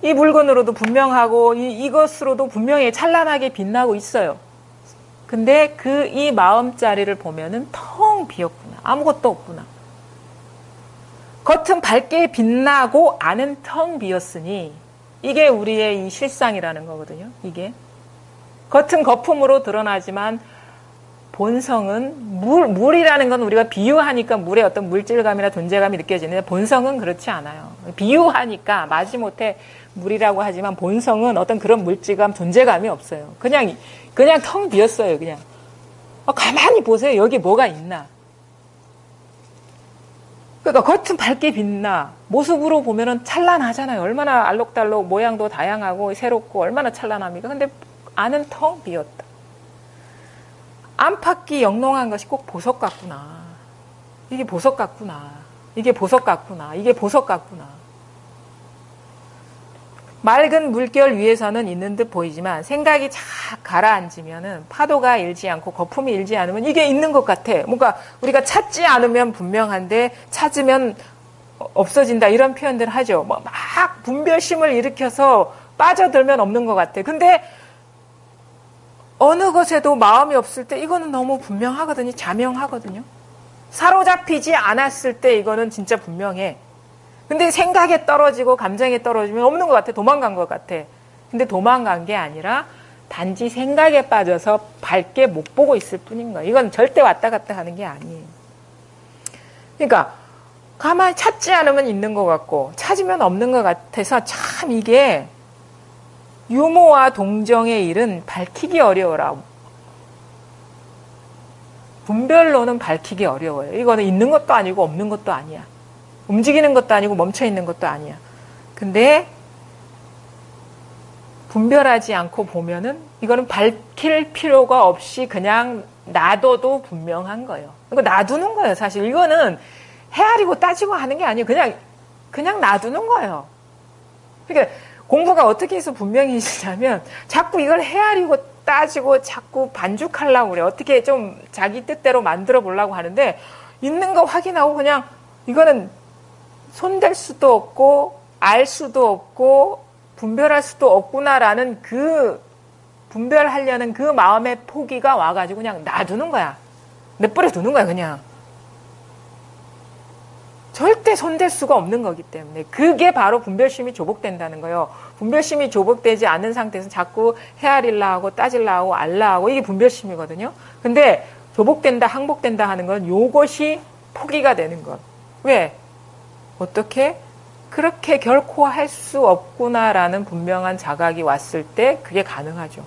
이 물건으로도 분명하고 이것으로도 분명히 찬란하게 빛나고 있어요. 근데 이 마음자리를 보면은 텅 비었구나. 아무것도 없구나. 겉은 밝게 빛나고 안은 텅 비었으니 이게 우리의 이 실상이라는 거거든요. 이게 겉은 거품으로 드러나지만 본성은 물이라는 건 우리가 비유하니까 물의 어떤 물질감이나 존재감이 느껴지는데 본성은 그렇지 않아요. 비유하니까 마지못해 물이라고 하지만 본성은 어떤 그런 물질감, 존재감이 없어요. 그냥 텅 비었어요. 그냥 가만히 보세요. 여기 뭐가 있나? 그러니까 겉은 밝게 빛나 모습으로 보면은 찬란하잖아요. 얼마나 알록달록 모양도 다양하고 새롭고 얼마나 찬란합니까? 근데 안은 텅 비었다. 안팎이 영롱한 것이 꼭 보석 같구나. 이게 보석 같구나. 이게 보석 같구나. 이게 보석 같구나. 맑은 물결 위에서는 있는 듯 보이지만 생각이 착 가라앉으면은 파도가 일지 않고 거품이 일지 않으면 이게 있는 것 같아. 뭔가 우리가 찾지 않으면 분명한데 찾으면 없어진다. 이런 표현들을 하죠. 막 분별심을 일으켜서 빠져들면 없는 것 같아. 근데 어느 것에도 마음이 없을 때 이거는 너무 분명하거든요. 자명하거든요. 사로잡히지 않았을 때 이거는 진짜 분명해. 근데 생각에 떨어지고 감정에 떨어지면 없는 것 같아. 도망간 것 같아. 근데 도망간 게 아니라 단지 생각에 빠져서 밝게 못 보고 있을 뿐인 거예요. 이건 절대 왔다 갔다 하는 게 아니에요. 그러니까 가만히 찾지 않으면 있는 것 같고 찾으면 없는 것 같아서 참 이게 유무와 동정의 일은 밝히기 어려워라. 분별로는 밝히기 어려워요. 이거는 있는 것도 아니고 없는 것도 아니야. 움직이는 것도 아니고 멈춰 있는 것도 아니야. 근데 분별하지 않고 보면은 이거는 밝힐 필요가 없이 그냥 놔둬도 분명한 거예요. 이거 놔두는 거예요. 사실 이거는 헤아리고 따지고 하는 게 아니에요. 그냥 놔두는 거예요. 그러니까 공부가 어떻게 해서 분명해지냐면 자꾸 이걸 헤아리고 따지고 자꾸 반죽하려고 그래요. 어떻게 좀 자기 뜻대로 만들어 보려고 하는데 있는 거 확인하고 그냥 이거는 손댈 수도 없고 알 수도 없고 분별할 수도 없구나라는 그 분별하려는 그 마음의 포기가 와가지고 그냥 놔두는 거야. 내버려 두는 거야 그냥. 절대 손댈 수가 없는 거기 때문에 그게 바로 분별심이 조복된다는 거예요. 분별심이 조복되지 않는 상태에서 자꾸 헤아릴라 하고 따질라 하고 알라 하고 이게 분별심이거든요. 근데 조복된다 항복된다 하는 건 요것이 포기가 되는 것. 왜? 어떻게? 그렇게 결코 할 수 없구나라는 분명한 자각이 왔을 때 그게 가능하죠.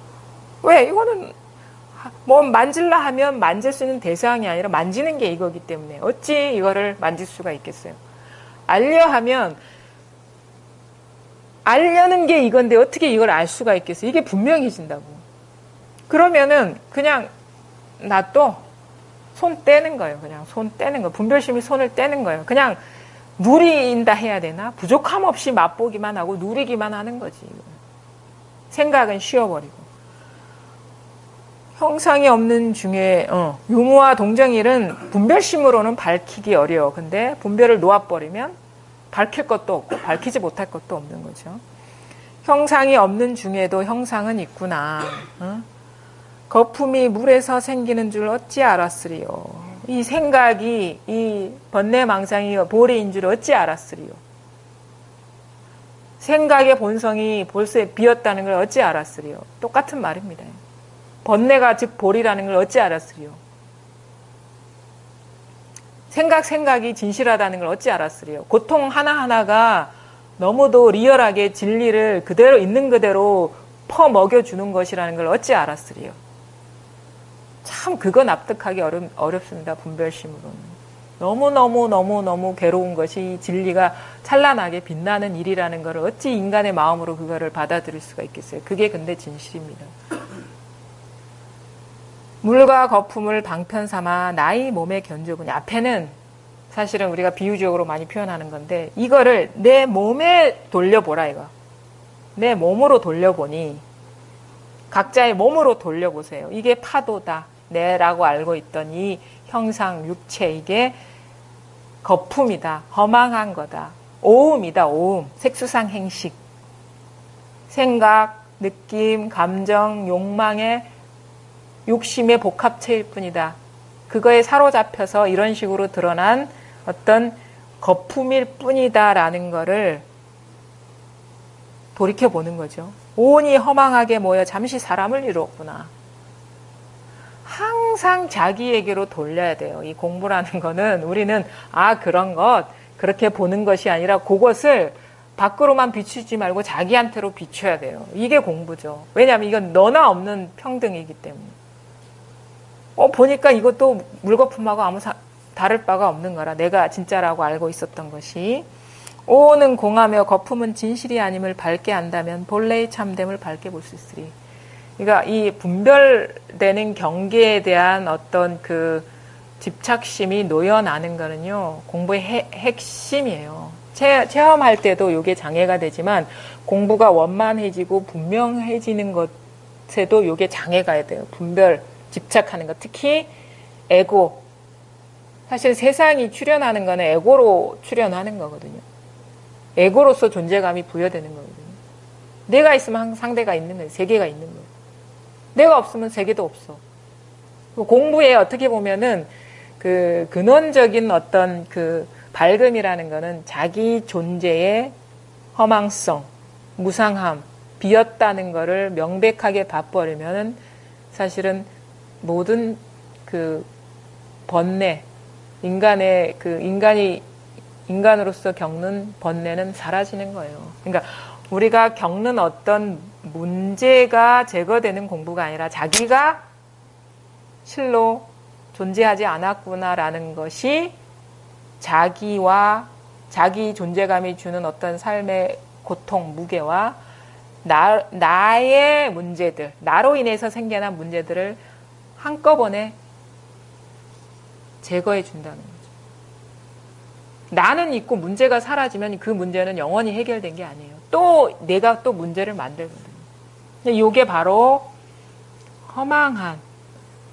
왜? 이거는 뭐 만질라 하면 만질 수 있는 대상이 아니라 만지는 게 이거기 때문에 어찌 이거를 만질 수가 있겠어요. 알려 하면 알려는 게 이건데 어떻게 이걸 알 수가 있겠어요. 이게 분명해진다고. 그러면은 그냥 놔둬. 손 떼는 거예요. 그냥 손 떼는 거. 분별심이 손을 떼는 거예요. 그냥 누린다 해야 되나? 부족함 없이 맛보기만 하고 누리기만 하는 거지. 생각은 쉬어버리고. 형상이 없는 중에 유무와 동정일은 분별심으로는 밝히기 어려워. 근데 분별을 놓아버리면 밝힐 것도 없고 밝히지 못할 것도 없는 거죠. 형상이 없는 중에도 형상은 있구나. 거품이 물에서 생기는 줄 어찌 알았으리요. 이 생각이 이 번뇌망상이 보리인 줄 어찌 알았으리요. 생각의 본성이 벌써 비었다는 걸 어찌 알았으리요. 똑같은 말입니다. 번뇌가 즉 보리라는 걸 어찌 알았으리요. 생각이 진실하다는 걸 어찌 알았으리요. 고통 하나하나가 너무도 리얼하게 진리를 그대로 있는 그대로 퍼먹여주는 것이라는 걸 어찌 알았으리요. 참 그거 납득하기 어렵습니다. 분별심으로는. 너무 괴로운 것이 진리가 찬란하게 빛나는 일이라는 걸 어찌 인간의 마음으로 그거를 받아들일 수가 있겠어요. 그게 근데 진실입니다. 물과 거품을 방편 삼아 나의 몸에 견주보니 앞에는 사실은 우리가 비유적으로 많이 표현하는 건데 이거를 내 몸에 돌려보라 이거. 내 몸으로 돌려보니 각자의 몸으로 돌려보세요. 이게 파도다. 내라고 알고 있던 이 형상, 육체 이게 거품이다. 허망한 거다. 오음이다. 오음. 색수상 행식. 생각, 느낌, 감정, 욕망의 욕심의 복합체일 뿐이다. 그거에 사로잡혀서 이런 식으로 드러난 어떤 거품일 뿐이다라는 거를 돌이켜보는 거죠. 온이 허망하게 모여 잠시 사람을 이루었구나. 항상 자기에게로 돌려야 돼요. 이 공부라는 거는 우리는 그런 것 그렇게 보는 것이 아니라 그것을 밖으로만 비추지 말고 자기한테로 비춰야 돼요. 이게 공부죠. 왜냐하면 이건 너나 없는 평등이기 때문에. 보니까 이것도 물거품하고 아무 다를 바가 없는 거라. 내가 진짜라고 알고 있었던 것이. 오는 공하며 거품은 진실이 아님을 밝게 안다면 본래의 참됨을 밝게 볼 수 있으리. 그러니까 이 분별되는 경계에 대한 어떤 그 집착심이 놓여나는 거는요, 공부의 핵심이에요. 체험할 때도 이게 장애가 되지만 공부가 원만해지고 분명해지는 것에도 이게 장애가 돼요. 분별, 집착하는 것. 특히 에고. 사실 세상이 출현하는 거는 에고로 출현하는 거거든요. 에고로서 존재감이 부여되는 거거든요. 내가 있으면 상대가 있는 거예요. 세계가 있는 거예요. 내가 없으면 세계도 없어. 공부에 어떻게 보면은 그 근원적인 어떤 그 밝음이라는 거는 자기 존재의 허망성, 무상함, 비었다는 거를 명백하게 봐버리면은 사실은 모든 그 번뇌, 인간의 그 인간으로서 겪는 번뇌는 사라지는 거예요. 그러니까 우리가 겪는 어떤 문제가 제거되는 공부가 아니라 자기가 실로 존재하지 않았구나라는 것이 자기와 자기 존재감이 주는 어떤 삶의 고통, 무게와 나의 문제들, 나로 인해서 생겨난 문제들을 한꺼번에 제거해 준다는 거죠. 나는 있고 문제가 사라지면 그 문제는 영원히 해결된 게 아니에요. 또 내가 또 문제를 만들거든요. 이게 바로 허망한.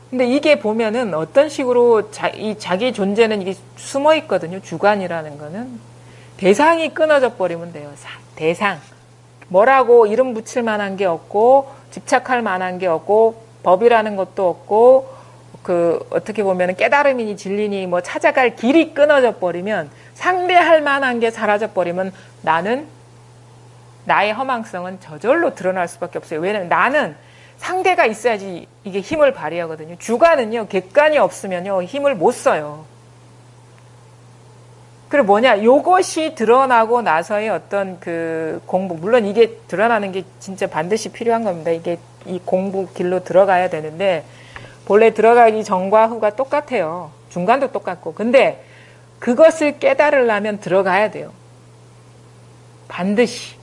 근데 이게 보면은 어떤 식으로 자기 존재는 이게 숨어 있거든요. 주관이라는 거는. 대상이 끊어져 버리면 돼요. 대상. 뭐라고 이름 붙일 만한 게 없고, 집착할 만한 게 없고, 법이라는 것도 없고, 어떻게 보면 깨달음이니 진리니 뭐 찾아갈 길이 끊어져 버리면, 상대할 만한 게 사라져 버리면 나의 허망성은 저절로 드러날 수밖에 없어요. 왜냐면 나는 상대가 있어야지 이게 힘을 발휘하거든요. 주관은요, 객관이 없으면요, 힘을 못 써요. 그리고 요것이 드러나고 나서의 어떤 그 공부, 물론 이게 드러나는 게 진짜 반드시 필요한 겁니다. 이게 이 공부 길로 들어가야 되는데, 본래 들어가기 전과 후가 똑같아요. 중간도 똑같고. 근데 그것을 깨달으려면 들어가야 돼요. 반드시.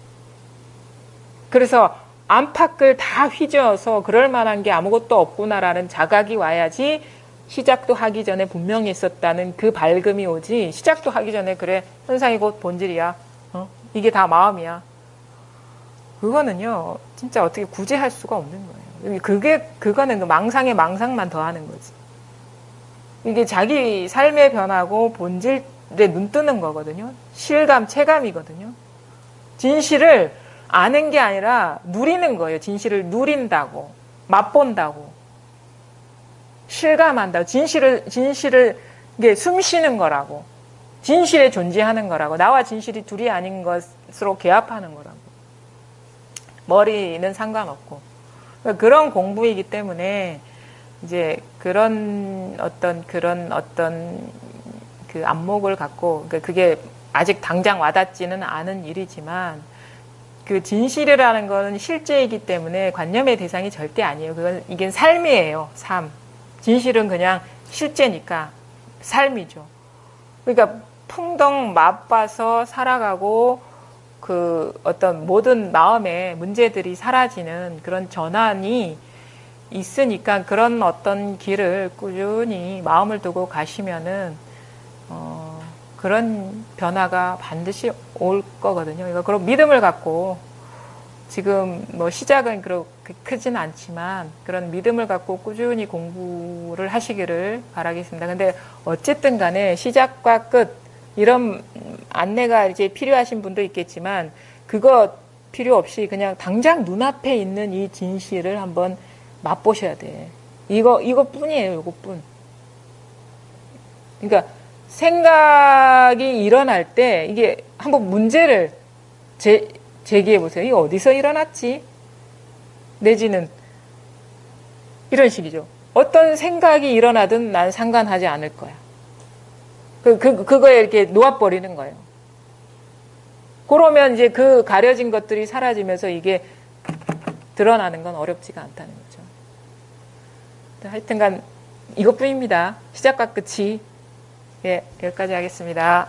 그래서 안팎을 다 휘저어서 그럴 만한 게 아무것도 없구나라는 자각이 와야지 시작도 하기 전에 분명히 있었다는 그 밝음이 오지, 시작도 하기 전에 그래, 현상이 곧 본질이야. 이게 다 마음이야. 그거는요, 진짜 어떻게 구제할 수가 없는 거예요. 그거는 그 망상에 망상만 더하는 거지. 이게 자기 삶의 변화고 본질에 눈 뜨는 거거든요. 실감, 체감이거든요. 진실을 아는 게 아니라 누리는 거예요. 진실을 누린다고. 맛본다고. 실감한다고. 진실을 이게 숨 쉬는 거라고. 진실에 존재하는 거라고. 나와 진실이 둘이 아닌 것으로 개합하는 거라고. 머리는 상관없고. 그런 공부이기 때문에 이제 그런 어떤 그 안목을 갖고, 그게 아직 당장 와닿지는 않은 일이지만, 그 진실이라는 거는 실제이기 때문에 관념의 대상이 절대 아니에요. 이게 삶이에요. 삶. 진실은 그냥 실제니까 삶이죠. 그러니까 풍덩 맛봐서 살아가고 그 어떤 모든 마음의 문제들이 사라지는 그런 전환이 있으니까 그런 어떤 길을 꾸준히 마음을 두고 가시면은 그런 변화가 반드시 올 거거든요. 그러니까 그런 믿음을 갖고 지금 뭐 시작은 그렇게 크진 않지만 그런 믿음을 갖고 꾸준히 공부를 하시기를 바라겠습니다. 근데 어쨌든 간에 시작과 끝 이런 안내가 이제 필요하신 분도 있겠지만 그거 필요 없이 그냥 당장 눈앞에 있는 이 진실을 한번 맛보셔야 돼. 이거뿐이에요. 이것뿐. 그러니까 생각이 일어날 때 이게 한번 문제를 제기해 보세요. 이거 어디서 일어났지? 내지는 이런 식이죠. 어떤 생각이 일어나든 난 상관하지 않을 거야. 그거에 이렇게 놓아버리는 거예요. 그러면 이제 그 가려진 것들이 사라지면서 이게 드러나는 건 어렵지가 않다는 거죠. 하여튼간 이것뿐입니다. 시작과 끝이. 예, 여기까지 하겠습니다.